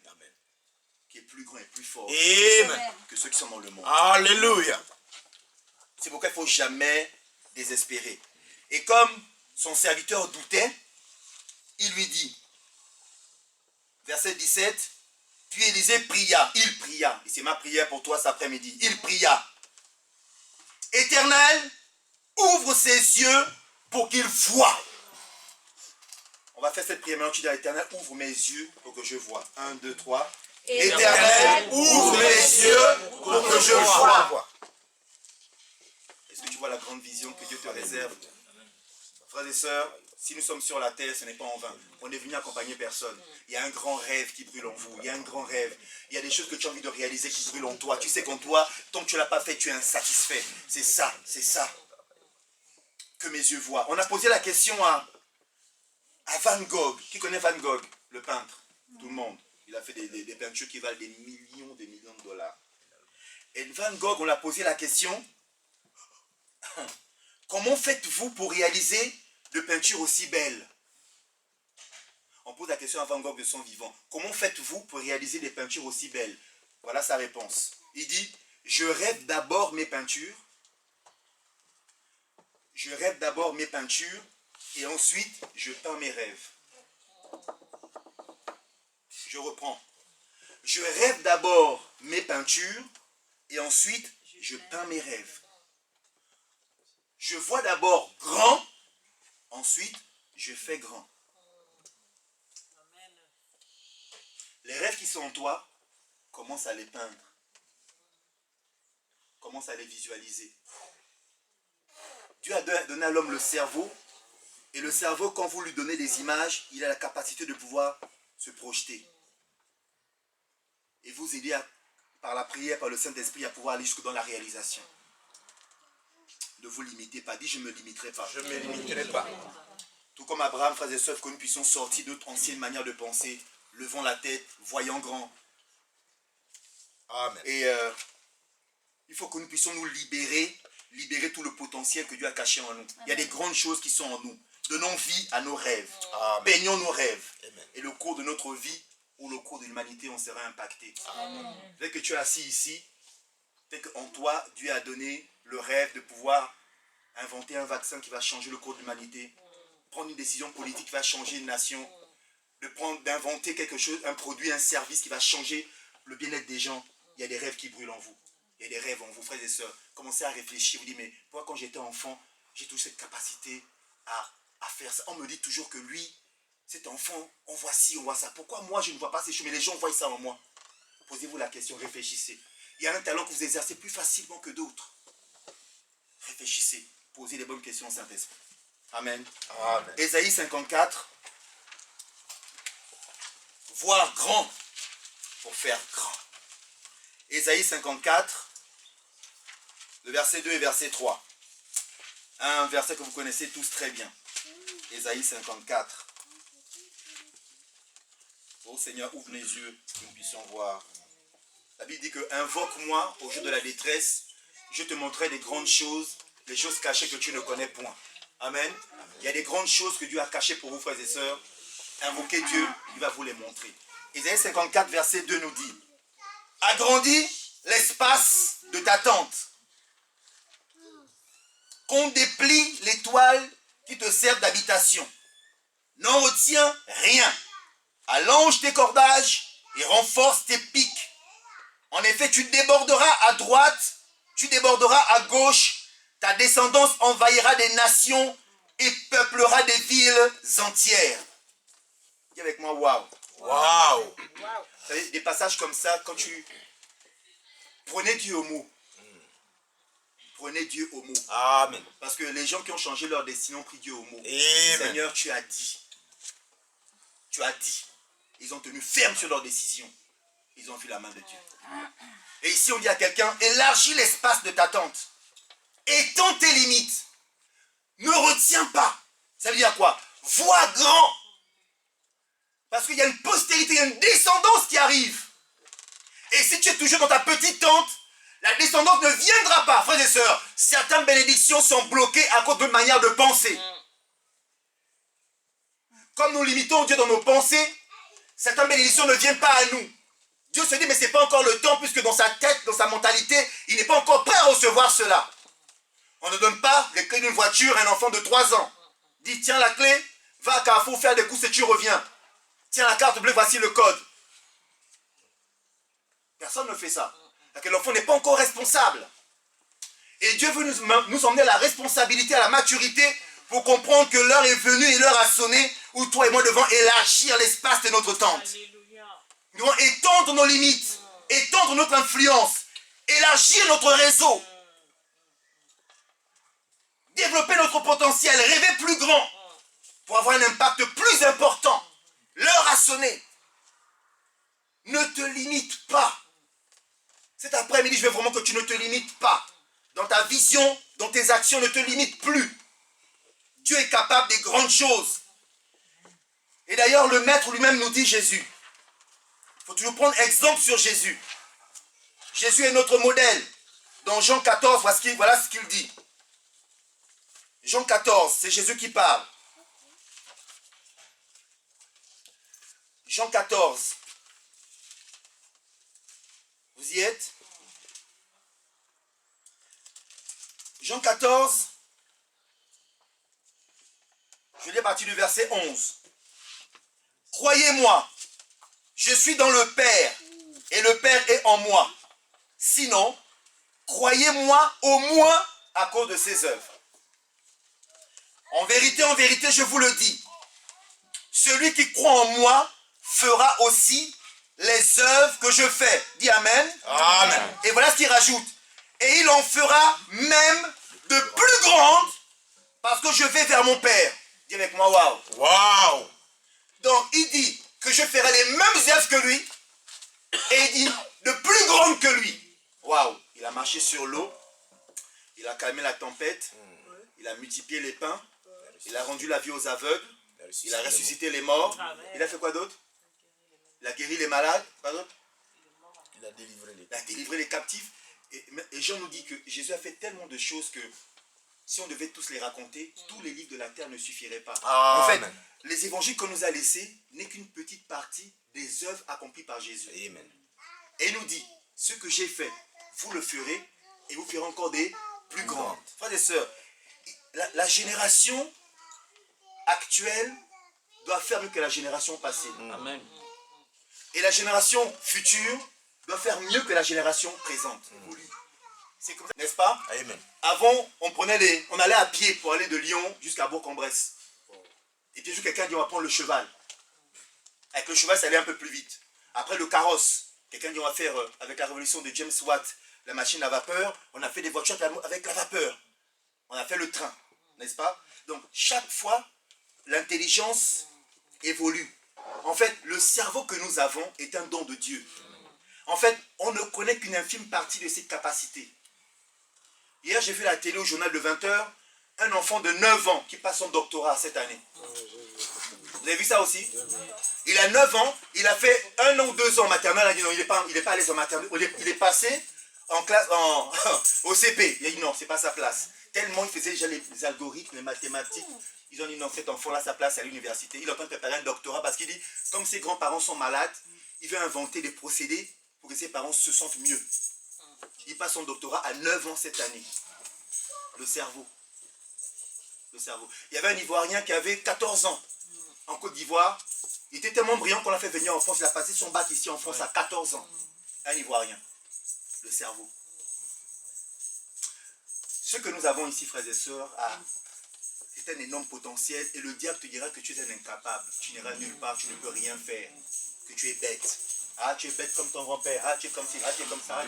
qui est plus grand et plus fort que ceux qui sont dans le monde. Alléluia. C'est pourquoi il ne faut jamais désespérer. Et comme son serviteur doutait, il lui dit, verset 17. Puis Élisée pria, il pria, et c'est ma prière pour toi cet après-midi. Il pria. Éternel, ouvre ses yeux pour qu'il voie. On va faire cette prière maintenant. Tu dis à l'Éternel, ouvre mes yeux pour que je voie. 1, 2, 3. Éternel, ouvre mes yeux pour que je voie. Est-ce que tu vois la grande vision que Dieu te réserve? Frères et sœurs, si nous sommes sur la terre, ce n'est pas en vain. On est venu accompagner personne. Il y a un grand rêve qui brûle en vous. Il y a un grand rêve. Il y a des choses que tu as envie de réaliser qui brûlent en toi. Tu sais qu'en toi, tant que tu ne l'as pas fait, tu es insatisfait. C'est ça que mes yeux voient. On a posé la question à Van Gogh. Qui connaît Van Gogh? Le peintre. Tout le monde. Il a fait des peintures qui valent des millions de dollars. Et Van Gogh, on a posé la question, comment faites-vous pour réaliser de peintures aussi belles? On pose la question à Van Gogh de son vivant. Comment faites-vous pour réaliser des peintures aussi belles? Voilà sa réponse. Il dit, je rêve d'abord mes peintures. Je rêve d'abord mes peintures et ensuite je peins mes rêves. Je reprends. Je rêve d'abord mes peintures et ensuite je peins mes rêves. Je vois d'abord grand, ensuite je fais grand. Les rêves qui sont en toi, commence à les peindre. Commence à les visualiser. Dieu a donné à l'homme le cerveau. Et le cerveau, quand vous lui donnez des images, il a la capacité de pouvoir se projeter. Et vous aider par la prière, par le Saint-Esprit, à pouvoir aller jusque dans la réalisation. Ne vous limitez pas. Dis, je ne me limiterai pas. Je ne me limiterai pas. Tout comme Abraham, frères et sœurs, que nous puissions sortir de notre ancienne manière de penser, levant la tête, voyant grand. Amen. Et il faut que nous puissions nous libérer tout le potentiel que Dieu a caché en nous. Amen. Il y a des grandes choses qui sont en nous. Donnons vie à nos rêves. Amen. Peignons nos rêves. Amen. Et le cours de notre vie ou le cours de l'humanité, on sera impacté. Dès que tu es assis ici, dès qu'en toi, Dieu a donné le rêve de pouvoir inventer un vaccin qui va changer le cours de l'humanité, prendre une décision politique qui va changer une nation, d'inventer quelque chose, un produit, un service qui va changer le bien-être des gens. Il y a des rêves qui brûlent en vous. Il y a des rêves en vous, frères et sœurs. Commencez à réfléchir. Vous dites, mais pourquoi quand j'étais enfant, j'ai toujours cette capacité à faire ça? On me dit toujours que lui, cet enfant, on voit ci, on voit ça. Pourquoi moi, je ne vois pas ces choses, mais les gens voient ça en moi? Posez-vous la question, réfléchissez. Il y a un talent que vous exercez plus facilement que d'autres. Réfléchissez. Posez les bonnes questions au Saint-Esprit. Amen. Amen. Ésaïe 54. Voir grand pour faire grand. Ésaïe 54. Le verset 2 et verset 3. Un verset que vous connaissez tous très bien. Ésaïe 54. Oh Seigneur, ouvre les yeux, que nous puissions voir. La Bible dit que invoque-moi au jour de la détresse, je te montrerai des grandes choses, des choses cachées que tu ne connais point. Amen. Il y a des grandes choses que Dieu a cachées pour vous, frères et sœurs. Invoquez Dieu, il va vous les montrer. Ésaïe 54, verset 2 nous dit, agrandis l'espace de ta tente, qu'on déplie les toiles qui te servent d'habitation. N'en retiens rien. Allonge tes cordages et renforce tes pics. En effet, tu déborderas à droite, tu déborderas à gauche. Ta descendance envahira des nations et peuplera des villes entières. Dis avec moi, waouh. Waouh. Vous savez, des passages comme ça, quand tu... Prenez Dieu au mot. Prenez Dieu au mot. Amen. Parce que les gens qui ont changé leur destinée ont pris Dieu au mot. Amen. Seigneur, tu as dit. Tu as dit. Ils ont tenu ferme sur leur décision. Ils ont vu la main de Dieu. Et ici, on dit à quelqu'un, élargis l'espace de ta tente. Étends tes limites. Ne retiens pas. Ça veut dire quoi? Vois grand. Parce qu'il y a une postérité, il y a une descendance qui arrive. Et si tu es toujours dans ta petite tente, la descendance ne viendra pas. Frères et sœurs, certaines bénédictions sont bloquées à cause de manière de penser. Comme nous limitons Dieu dans nos pensées, certaines bénédictions ne viennent pas à nous. Dieu se dit, mais ce n'est pas encore le temps, puisque dans sa tête, dans sa mentalité, il n'est pas encore prêt à recevoir cela. On ne donne pas les clés d'une voiture à un enfant de 3 ans. Dis, tiens la clé, va à Carrefour faire des courses et tu reviens. Tiens la carte bleue, voici le code. Personne ne fait ça. Parce que l'enfant n'est pas encore responsable. Et Dieu veut nous emmener à la responsabilité, à la maturité, pour comprendre que l'heure est venue et l'heure a sonné, où toi et moi devons élargir l'espace de notre tente. Alléluia. Nous devons étendre nos limites, étendre notre influence, élargir notre réseau, développer notre potentiel, rêver plus grand, pour avoir un impact plus important. L'heure a sonné. Ne te limite pas. Cet après-midi, je veux vraiment que tu ne te limites pas. Dans ta vision, dans tes actions, ne te limite plus. Dieu est capable des grandes choses. Et d'ailleurs, le Maître lui-même nous dit Jésus. Il faut toujours prendre exemple sur Jésus. Jésus est notre modèle. Dans Jean 14, voilà ce qu'il dit. Jean 14, c'est Jésus qui parle. Jean 14. Vous y êtes? Jean 14. Je lis à partir du verset 11. Croyez-moi, je suis dans le Père, et le Père est en moi. Sinon, croyez-moi au moins à cause de ses œuvres. En vérité, je vous le dis, celui qui croit en moi fera aussi les œuvres que je fais. Dis Amen. Amen. Et voilà ce qu'il rajoute. Et il en fera même de plus grandes parce que je vais vers mon Père. Dis avec moi, waouh. Waouh. Donc il dit que je ferai les mêmes œuvres que lui. Et il dit de plus grandes que lui. Waouh. Il a marché sur l'eau. Il a calmé la tempête. Il a multiplié les pains. Il a rendu la vie aux aveugles. Il a ressuscité les morts. Il a fait quoi d'autre? Il a guéri les malades. Quoi d'autre? Il a délivré les Il a délivré les captifs. Et Jean nous dit que Jésus a fait tellement de choses que si on devait tous les raconter, tous les livres de la terre ne suffiraient pas. En fait, les évangiles qu'on nous a laissés n'est qu'une petite partie des œuvres accomplies par Jésus. Amen. Et il nous dit, ce que j'ai fait, vous le ferez et vous ferez encore des plus grandes. Frères et sœurs, la génération actuelle doit faire mieux que la génération passée. Amen. Et la génération future doit faire mieux que la génération présente. C'est comme ça, n'est-ce pas? Amen. Avant, on allait à pied pour aller de Lyon jusqu'à Bourg-en-Bresse. Et puis quelqu'un dit on va prendre le cheval. Avec le cheval, ça allait un peu plus vite. Après le carrosse, quelqu'un dit on va faire, avec la révolution de James Watt, la machine à vapeur, on a fait des voitures avec la vapeur. On a fait le train, n'est-ce pas? Donc chaque fois, l'intelligence évolue. En fait, le cerveau que nous avons est un don de Dieu. En fait, on ne connaît qu'une infime partie de ses capacités. Hier, j'ai vu la télé au journal de 20h, un enfant de 9 ans qui passe son doctorat cette année. Vous avez vu ça aussi? Il a 9 ans, il a fait 1 an ou 2 ans en maternelle, il a dit non, il n'est pas à l'aise en maternelle, il est passé en classe, au CP. Il a dit non, c'est pas sa place. Tellement il faisait déjà les algorithmes, les mathématiques. Ils ont dit non, cet enfant-là, sa place à l'université. Il est en train de préparer un doctorat parce qu'il dit, comme ses grands-parents sont malades, il veut inventer des procédés pour que ses parents se sentent mieux. Il passe son doctorat à 9 ans cette année. Le cerveau. Le cerveau. Il y avait un Ivoirien qui avait 14 ans en Côte d'Ivoire. Il était tellement brillant qu'on l'a fait venir en France. Il a passé son bac ici en France à 14 ans. Un Ivoirien. Le cerveau. Ce que nous avons ici, frères et sœurs, c'est un énorme potentiel. Et le diable te dira que tu es un incapable. Tu n'iras nulle part, tu ne peux rien faire. Que tu es bête. Ah, tu es bête comme ton grand-père. Ah, tu es comme ci, ah, tu es comme ça.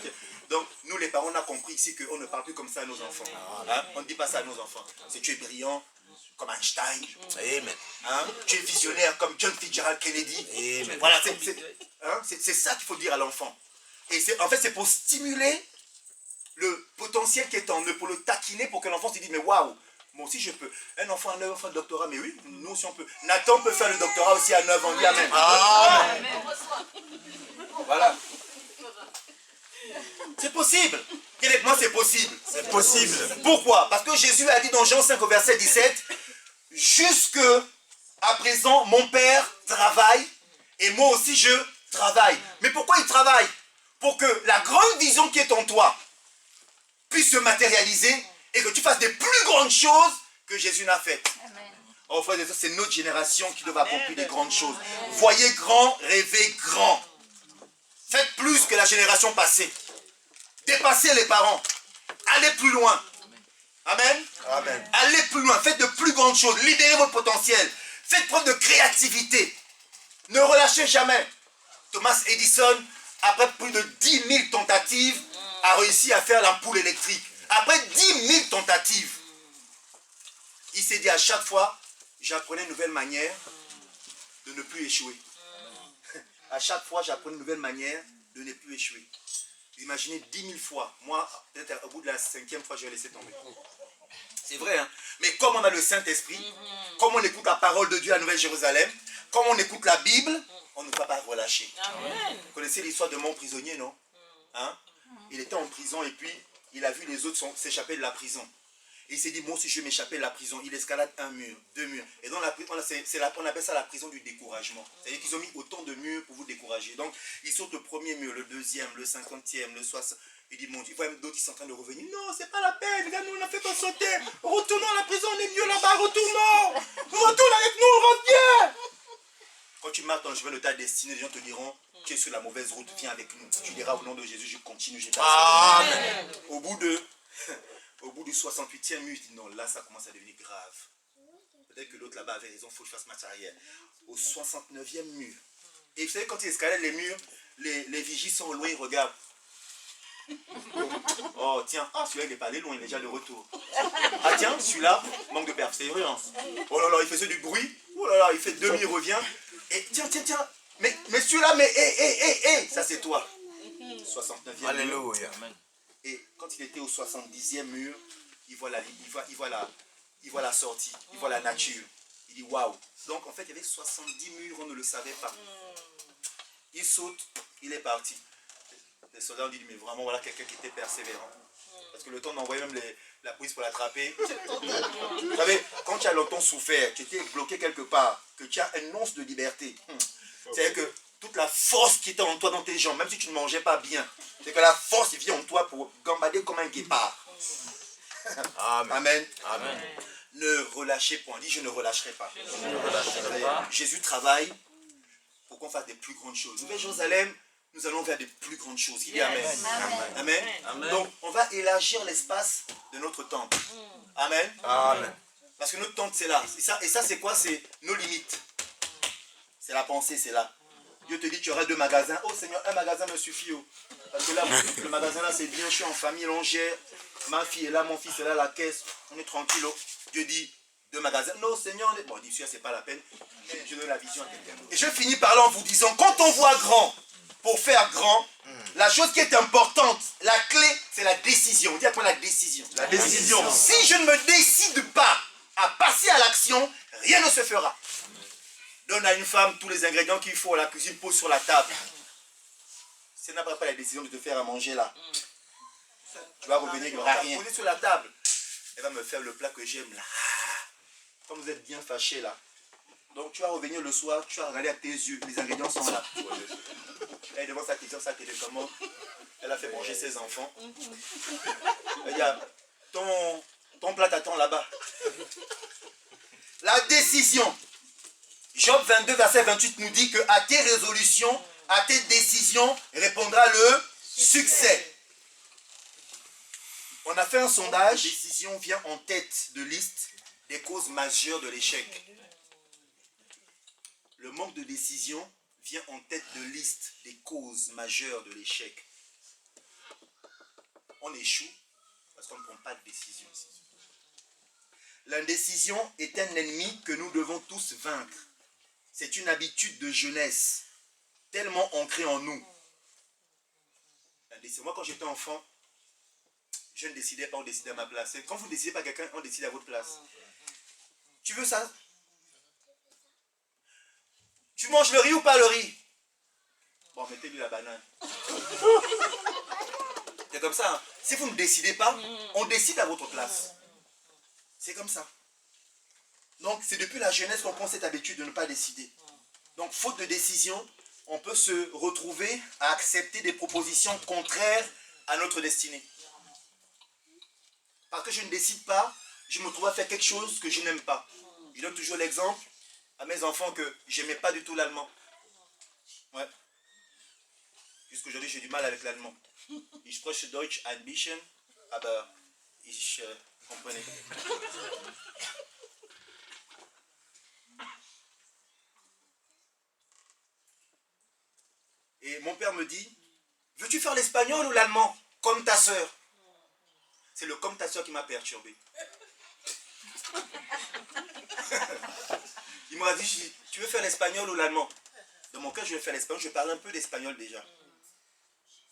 Donc, nous les parents, on a compris ici qu'on ne parle plus comme ça à nos enfants. Hein? On ne dit pas ça à nos enfants. C'est tu es brillant comme Einstein. Amen. Hein? Tu es visionnaire comme John Fitzgerald Kennedy. Amen. Voilà, c'est ça qu'il faut dire à l'enfant. Et en fait, c'est pour stimuler le potentiel qui est en eux, pour le taquiner, pour que l'enfant se dise, mais waouh, moi aussi je peux. Un enfant à 9 ans fait le doctorat, mais oui, nous aussi on peut. Nathan peut faire le doctorat aussi à 9 ans. Dis amen. Amen. Voilà. C'est possible. Dis avec moi, c'est possible. C'est possible. Pourquoi? Parce que Jésus a dit dans Jean 5 au verset 17, jusque à présent mon Père travaille et moi aussi je travaille. Mais pourquoi il travaille? Pour que la grande vision qui est en toi puisse se matérialiser et que tu fasses des plus grandes choses que Jésus n'a faites. Oh frères et sœurs, c'est notre génération qui doit accomplir des grandes choses. Voyez grand, rêvez grand. Faites plus que la génération passée. Dépassez les parents. Allez plus loin. Amen. Amen. Allez plus loin. Faites de plus grandes choses. Libérez votre potentiel. Faites preuve de créativité. Ne relâchez jamais. Thomas Edison, après plus de 10 000 tentatives, a réussi à faire l'ampoule électrique. Après 10 000 tentatives, il s'est dit à chaque fois, j'apprenais une nouvelle manière de ne plus échouer. À chaque fois, j'apprenais une nouvelle manière de ne plus échouer. Vous imaginez 10 000 fois. Moi, peut-être au bout de la 5e fois, je vais laisser tomber. C'est vrai, hein? Mais comme on a le Saint-Esprit, comme on écoute la parole de Dieu à Nouvelle-Jérusalem, comme on écoute la Bible, on ne va pas relâcher. Amen. Vous connaissez l'histoire de mon prisonnier, non? Hein? Il était en prison et puis il a vu les autres s'échapper de la prison. Et il s'est dit, moi aussi je vais m'échapper de la prison. Il escalade un mur, 2 murs. Et dans la prison, on appelle ça la prison du découragement. C'est-à-dire qu'ils ont mis autant de murs pour vous décourager. Donc, il saute le premier mur, le deuxième, le 50e, le 60e. Il dit, mon Dieu, il voit même d'autres qui sont en train de revenir. Non, c'est pas la peine, regarde, nous on a fait qu'on sauter. Retournons à la prison, on est mieux là-bas, retournons. Retourne avec nous, reviens. Quand tu marches dans le chemin de ta destinée, les gens te diront, tu es sur la mauvaise route, viens avec nous. Tu diras au nom de Jésus, je continue, j'ai pas. Amen. Au bout du 68e mur, il dit non, là ça commence à devenir grave. Peut-être que l'autre là-bas avait raison, il faut que je fasse marche arrière. Au 69e mur. Et vous savez, quand il escalade les murs, les vigiles sont au loin, ils regardent. Oh tiens, celui-là il n'est pas allé loin, il est déjà de retour. Ah tiens, celui-là, manque de persévérance. Oh là là, il faisait du bruit. Oh là là, il fait demi, il revient. Et tiens, mais celui-là, mais ça c'est toi. 69e mur. Alléluia. Et quand il était au 70e mur, il voit la sortie, il voit la nature. Il dit waouh. Donc en fait, il y avait 70 murs, on ne le savait pas. Il saute, il est parti. Les soldats ont dit, mais vraiment, voilà quelqu'un qui était persévérant. Parce que le temps d'envoyer même la police pour l'attraper. Vous savez, quand tu as longtemps souffert, tu étais bloqué quelque part, que tu as un once de liberté. C'est-à-dire que toute la force qui était en toi dans tes jambes, même si tu ne mangeais pas bien, c'est que la force vient en toi pour gambader comme un guépard. Amen. Amen. Amen. Ne relâchez point. Dis, je ne relâcherai pas. Ne relâcherai pas. Jésus travaille pour qu'on fasse des plus grandes choses. Nouvelle-Jérusalem, nous allons vers des plus grandes choses. Il dit Amen. Amen. Amen. Amen. Donc, on va élargir l'espace de notre tente. Amen. Amen. Parce que notre tente, c'est là. Et ça c'est quoi? C'est nos limites. C'est la pensée, c'est là. Dieu te dit, tu auras 2 magasins. Oh Seigneur, un magasin me suffit. Oh. Parce que là, le magasin là, c'est bien, je suis en famille, on gère. Ma fille est là, mon fils est là, la caisse. On est tranquille. Oh. Dieu dit, 2 magasins. Non, Seigneur, bon, il dit, celui-là, c'est pas la peine. Mais je donne la vision à quelqu'un d'autre. Et je finis par là en vous disant, quand on voit grand, pour faire grand, la chose qui est importante, la clé, c'est la décision. On dit après la décision. La décision. Si je ne me décide pas à passer à l'action, rien ne se fera. Donne à une femme tous les ingrédients qu'il faut à la cuisine, pose sur la table. Si elle n'a pas la décision de te faire à manger là, tu vas revenir, il n'y aura rien. Posez sur la table. Elle va me faire le plat que j'aime là. Quand vous êtes bien fâché là. Donc tu vas revenir le soir, tu vas regarder à tes yeux, les ingrédients sont là. Elle est devant sa question, sa télécommande. Elle a fait manger ses enfants. Elle dit, ton plat t'attend là-bas. La décision. Job 22, verset 28 nous dit que à tes résolutions, à tes décisions, répondra le succès. On a fait un sondage. La décision vient en tête de liste des causes majeures de l'échec. Le manque de décision vient en tête de liste des causes majeures de l'échec. On échoue parce qu'on ne prend pas de décision. L'indécision est un ennemi que nous devons tous vaincre. C'est une habitude de jeunesse, tellement ancrée en nous. Moi, quand j'étais enfant, je ne décidais pas, on décidait à ma place. Quand vous ne décidez pas quelqu'un, on décide à votre place. Tu veux ça? Tu manges le riz ou pas le riz? Bon, mettez-lui la banane. C'est comme ça. Hein. Si vous ne décidez pas, on décide à votre place. C'est comme ça. Donc, c'est depuis la jeunesse qu'on prend cette habitude de ne pas décider. Donc, faute de décision, on peut se retrouver à accepter des propositions contraires à notre destinée. Parce que je ne décide pas, je me trouve à faire quelque chose que je n'aime pas. Je donne toujours l'exemple à mes enfants que j'aimais pas du tout l'allemand. Ouais. Jusqu'aujourd'hui, j'ai du mal avec l'allemand. Ich spreche Deutsch ein bisschen, aber ich comprenais. Et mon père me dit, veux-tu faire l'espagnol ou l'allemand? Comme ta sœur. C'est le comme ta sœur qui m'a perturbé. Il m'a dit, tu veux faire l'espagnol ou l'allemand? Dans mon cœur, je vais faire l'espagnol. Je parle un peu d'espagnol déjà.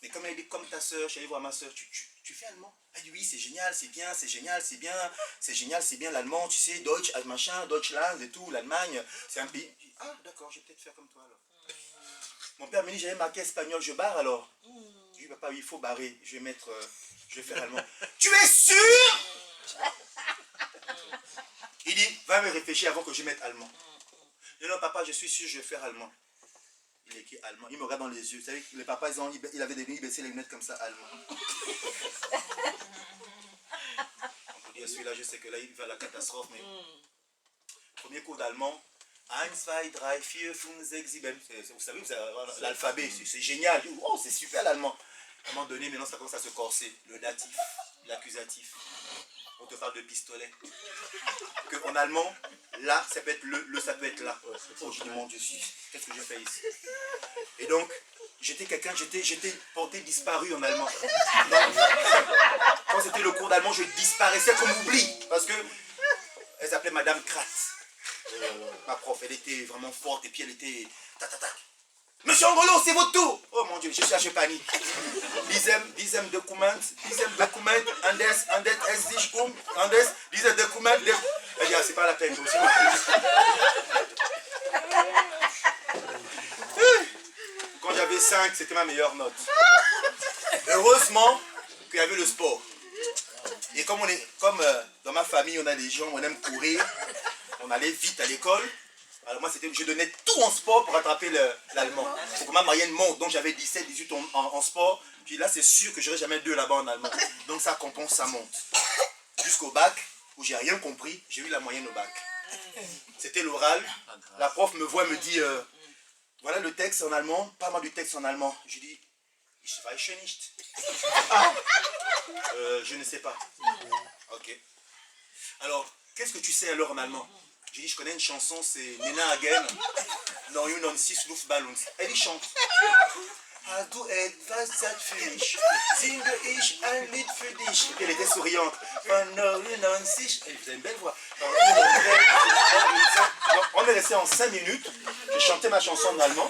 Mais comme elle dit, comme ta soeur, je suis allé voir ma soeur, tu fais allemand? Elle dit, oui, c'est génial, c'est bien, c'est génial, c'est bien, c'est génial, c'est bien l'allemand, tu sais, Deutsch, machin, Deutschland et tout, l'Allemagne, c'est un pays. Je dis, ah, d'accord, je vais peut-être faire comme toi alors. Mon père me dit, j'avais marqué espagnol, je barre alors. Je dis, papa, oui, il faut barrer, je vais mettre, je vais faire allemand. Tu es sûr? Il dit, va me réfléchir avant que je mette allemand. Je dis, non, papa, je suis sûr, je vais faire allemand. Il est écrit allemand. Il me regarde dans les yeux. Vous savez, les papas, il avait des lunettes, il baissait les lunettes comme ça, allemand. On peut dire, celui-là, je sais que là, il va à la catastrophe, mais... Premier cours d'allemand. 1, 2, 3, 4, 5, 6, 7. Vous savez, l'alphabet, c'est génial. Oh, c'est super l'allemand. À un moment donné, maintenant, ça commence à se corser. Le datif, l'accusatif. On te parle de pistolet. Que en allemand, là, ça peut être le ça peut être là. Oh, je dis, mon Dieu, qu'est-ce que je fais ici? Et donc, j'étais porté disparu en allemand. Donc, quand c'était le cours d'allemand, je disparaissais comme oubli. Parce que elle s'appelait Madame Kratz. Ma prof, elle était vraiment forte et puis elle était... Monsieur Angolo, c'est votre tour. Oh mon Dieu, je panique. Diesem Dokument, Andes, es sich Andes, diesem Dokument, elle dit, ah, c'est pas la peine aussi. Quand j'avais 5, c'était ma meilleure note. Heureusement qu'il y avait le sport. Et comme dans ma famille, on a des gens, on aime courir, on allait vite à l'école. Alors moi, je donnais tout en sport pour rattraper l'allemand. Pour que ma moyenne monte. Donc j'avais 17, 18 en sport. Puis là, c'est sûr que je n'aurai jamais 2 là-bas en allemand. Donc ça compense, ça monte. Jusqu'au bac, où j'ai rien compris, j'ai eu la moyenne au bac. C'était l'oral. La prof me voit, me dit, voilà le texte en allemand, parle-moi du texte en allemand. Je dis, ich weiß nicht. Je ne sais pas. Ok. Alors, qu'est-ce que tu sais alors en allemand? J'ai dit, je connais une chanson, c'est Nena Hagen, Non, you non six Luftballons. Elle y chante. Hast du etwas Zeit für mich? Singe ich ein Lied für dich. Et puis elle était souriante. Non, you non six. Elle faisait une belle voix. On est resté en 5 minutes. Je chantais ma chanson en allemand.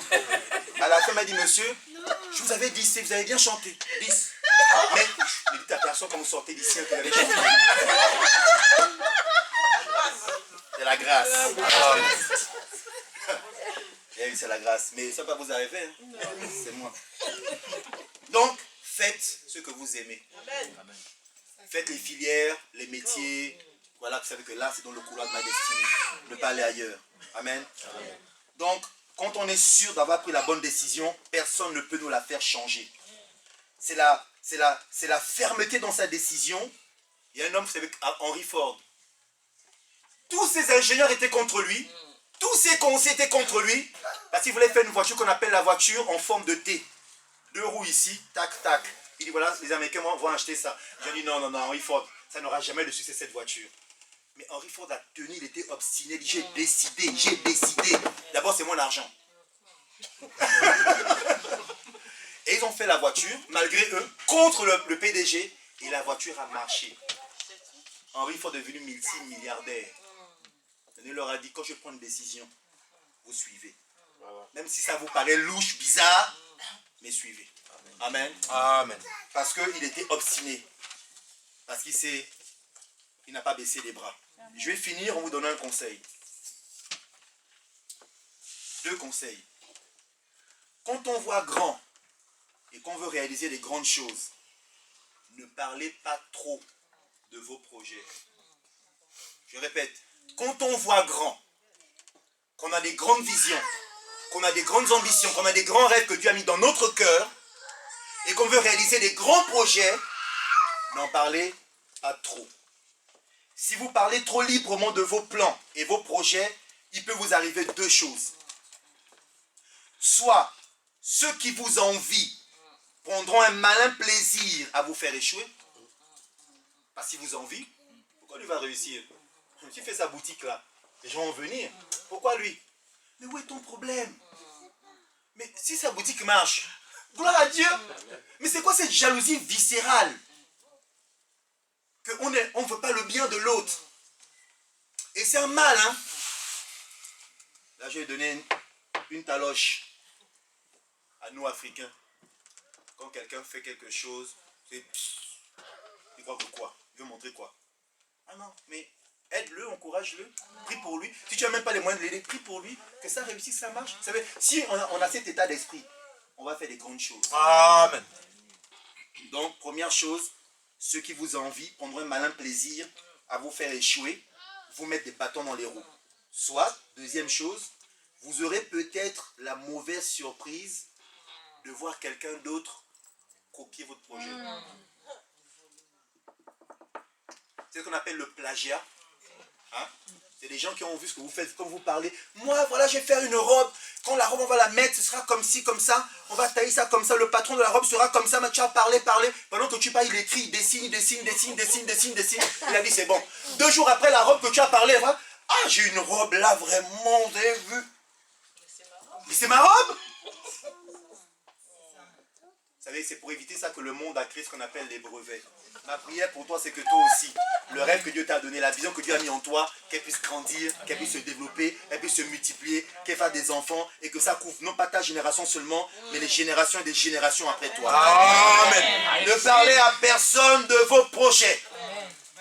À la fin, elle m'a dit, monsieur, je vous avais dit, vous avez bien chanté. 10. Mais ne dites à personne quand vous sortez d'ici que vous avez chanté. C'est la grâce. Eh oui, c'est la grâce. Mais ça va pas vous arriver. Hein? C'est moi. Donc, faites ce que vous aimez. Amen. Faites les filières, les métiers. Voilà, vous savez que là, c'est dans le couloir de ma destinée. Ne pas aller ailleurs. Amen. Amen. Donc, quand on est sûr d'avoir pris la bonne décision, personne ne peut nous la faire changer. C'est la fermeté dans sa décision. Il y a un homme, vous savez, Henry Ford. Tous ses ingénieurs étaient contre lui. Tous ses conseillers étaient contre lui. Parce qu'il voulait faire une voiture qu'on appelle la voiture en forme de T. 2 roues ici, tac, tac. Il dit voilà, les Américains vont acheter ça. J'ai dit non, Henry Ford, ça n'aura jamais de succès cette voiture. Mais Henry Ford a tenu, il était obstiné. Il dit j'ai décidé. D'abord, c'est mon argent. Et ils ont fait la voiture, malgré eux, contre le PDG. Et la voiture a marché. Henry Ford est devenu multimilliardaire. Il leur a dit, quand je prends une décision, vous suivez. Même si ça vous paraît louche, bizarre, mais suivez. Amen. Amen. Parce qu'il était obstiné. Parce qu'il n'a pas baissé les bras. Amen. Je vais finir en vous donnant un conseil. 2 conseils. Quand on voit grand et qu'on veut réaliser des grandes choses, ne parlez pas trop de vos projets. Je répète, quand on voit grand, qu'on a des grandes visions, qu'on a des grandes ambitions, qu'on a des grands rêves que Dieu a mis dans notre cœur, et qu'on veut réaliser des grands projets, n'en parlez pas trop. si vous parlez trop librement de vos plans et vos projets, il peut vous arriver deux choses. Soit ceux qui vous envient prendront un malin plaisir à vous faire échouer. Parce qu'il vous envie. Pourquoi lui va réussir? S'il fait sa boutique là, les gens vont venir. Pourquoi lui? Mais où est ton problème? Mais si sa boutique marche, gloire à Dieu. Mais c'est quoi cette jalousie viscérale? Qu'on ne veut pas le bien de l'autre. Et c'est un mal, hein? Là, je vais donner une taloche à nous, Africains. Quand quelqu'un fait quelque chose, c'est... Il croit que quoi? Il veut montrer quoi? Ah non, mais aide-le, encourage-le, prie pour lui. Si tu n'as même pas les moyens de l'aider, prie pour lui, que ça réussisse, ça marche. Vous savez, si on a cet état d'esprit, on va faire des grandes choses. Amen. Donc, première chose, ceux qui vous envient prendront un malin plaisir à vous faire échouer, vous mettre des bâtons dans les roues. Soit, deuxième chose, vous aurez peut-être la mauvaise surprise de voir quelqu'un d'autre copier votre projet. C'est ce qu'on appelle le plagiat. Hein? C'est des gens qui ont vu ce que vous faites, quand vous parlez. Moi, voilà, je vais faire une robe. Quand la robe, on va la mettre, ce sera comme ci, comme ça. On va tailler ça comme ça. Le patron de la robe sera comme ça. Mais tu vas parler. Pendant que tu parles, il écrit, il dessine. Il a dit, c'est bon. 2 jours après la robe que tu as parlé, voilà, ah, j'ai une robe là, vraiment, vous avez vu. Mais c'est ma robe. Vous savez, c'est pour éviter ça que le monde a créé ce qu'on appelle les brevets. Ma prière pour toi, c'est que toi aussi, le rêve que Dieu t'a donné, la vision que Dieu a mis en toi, qu'elle puisse grandir, qu'elle puisse se développer, qu'elle puisse se multiplier, qu'elle fasse des enfants et que ça couvre non pas ta génération seulement, mais les générations et des générations après toi. Amen. Ne parlez à personne de vos projets.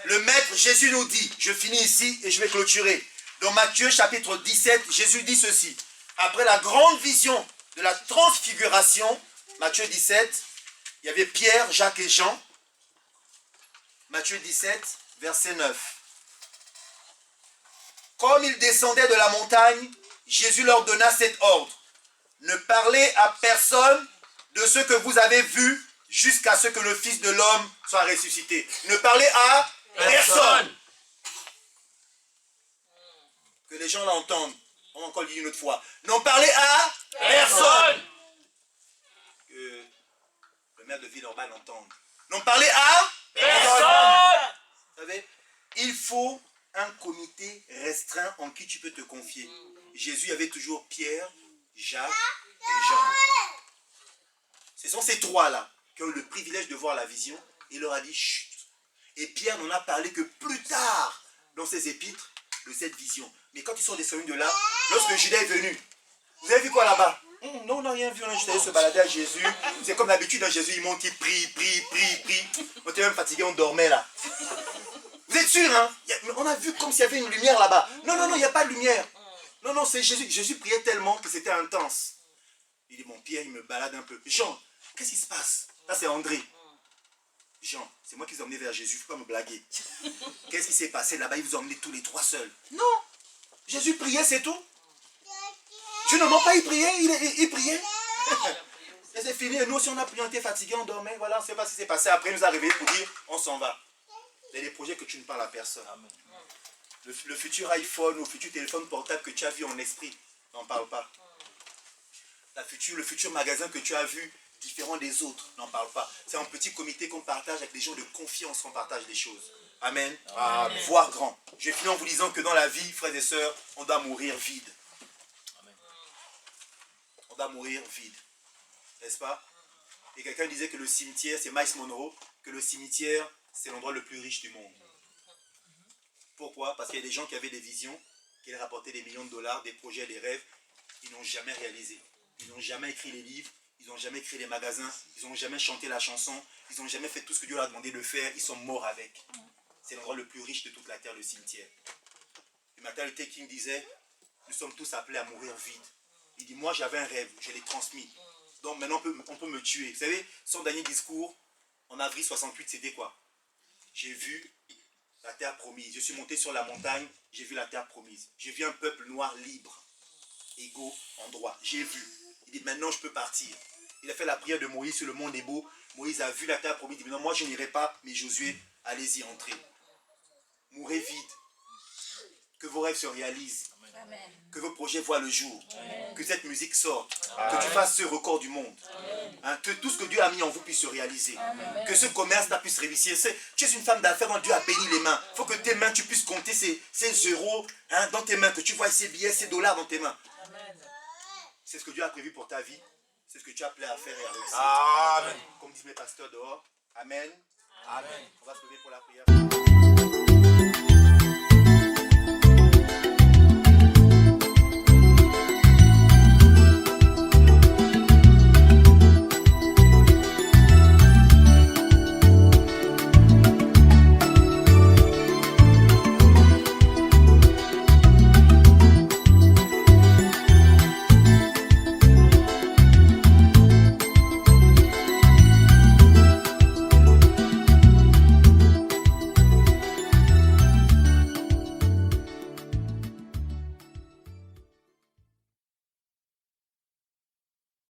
Le Maître Jésus nous dit, je finis ici et je vais clôturer. Dans Matthieu chapitre 17, Jésus dit ceci. Après la grande vision de la transfiguration, Matthieu 17, il y avait Pierre, Jacques et Jean. Matthieu 17, verset 9. Comme ils descendaient de la montagne, Jésus leur donna cet ordre. Ne parlez à personne de ce que vous avez vu jusqu'à ce que le Fils de l'homme soit ressuscité. Ne parlez à personne. Que les gens l'entendent. On va encore le dire une autre fois. Non, parlez à personne. Que le maire de Villeurbanne l'entende. Non, parlez à personne. Vous savez, il faut un comité restreint en qui tu peux te confier. Jésus avait toujours Pierre, Jacques et Jean. Ce sont ces trois-là qui ont eu le privilège de voir la vision. Il leur a dit chut. Et Pierre n'en a parlé que plus tard dans ses épîtres de cette vision. Mais quand ils sont descendus de là, lorsque Judas est venu, vous avez vu quoi là-bas? Non, on n'a rien vu, on a juste allé se balader à Jésus. C'est comme d'habitude, dans Jésus, il monte, il prie. On était même fatigué, on dormait là. Vous êtes sûr, hein? On a vu comme s'il y avait une lumière là-bas. Non, il n'y a pas de lumière. Non, c'est Jésus. Jésus priait tellement que c'était intense. Il dit, mon Pierre, il me balade un peu. Jean, qu'est-ce qui se passe? Là, c'est André. Jean, c'est moi qui vous ai emmené vers Jésus, il ne faut pas me blaguer. Qu'est-ce qui s'est passé là-bas? Il vous a emmené tous les trois seuls. Non, Jésus priait, c'est tout. Je ne mens pas, il priait, il priait. Et c'est fini, et nous aussi on a prié, on était fatigués, on dormait, voilà, on ne sait pas ce qui s'est passé. Après, il nous a réveillés pour dire, on s'en va. Il y a des projets que tu ne parles à personne. Le futur iPhone, ou le futur téléphone portable que tu as vu en esprit, n'en parle pas. Le futur magasin que tu as vu, différent des autres, n'en parle pas. C'est en petit comité qu'on partage avec des gens de confiance qu'on partage les choses. Amen. Amen. Voir grand. Je finis en vous disant que dans la vie, frères et sœurs, on doit mourir vide. Amen. On doit mourir vide. N'est-ce pas? Et quelqu'un disait que le cimetière, c'est Miles Monroe, que le cimetière, c'est l'endroit le plus riche du monde. Pourquoi? Parce qu'il y a des gens qui avaient des visions, qui leur rapportaient des millions de dollars, des projets, des rêves, ils n'ont jamais réalisé. Ils n'ont jamais écrit les livres, ils n'ont jamais créé les magasins, ils n'ont jamais chanté la chanson, ils n'ont jamais fait tout ce que Dieu leur a demandé de faire, ils sont morts avec. C'est l'endroit le plus riche de toute la terre, le cimetière. Et Martin Luther King disait, nous sommes tous appelés à mourir vide. Il dit, moi j'avais un rêve, je l'ai transmis. Donc maintenant on peut me tuer. Vous savez, son dernier discours, en avril 68, c'était quoi? J'ai vu la terre promise. Je suis monté sur la montagne, j'ai vu la terre promise. J'ai vu un peuple noir libre, égaux en droit. J'ai vu. Il dit, maintenant je peux partir. Il a fait la prière de Moïse sur le mont Nebo. Moïse a vu la terre promise. Il dit, non, moi je n'irai pas, mais Josué, allez-y, entrez. mourrez vide. Que vos rêves se réalisent. Amen. Que vos projets voient le jour. Amen. Que cette musique sorte. Que tu fasses ce record du monde. Hein, que tout ce que Dieu a mis en vous puisse se réaliser. Amen. Que ce commerce-là puisse réussir. Tu es une femme d'affaires dont Dieu a béni les mains. Il faut que tes mains, tu puisses compter ces euros hein, dans tes mains. Que tu vois ces billets, ces dollars dans tes mains. Amen. C'est ce que Dieu a prévu pour ta vie. C'est ce que tu as appelé à faire et à réussir. Amen. Comme disent mes pasteurs dehors. Amen. Amen. On va se lever pour la prière.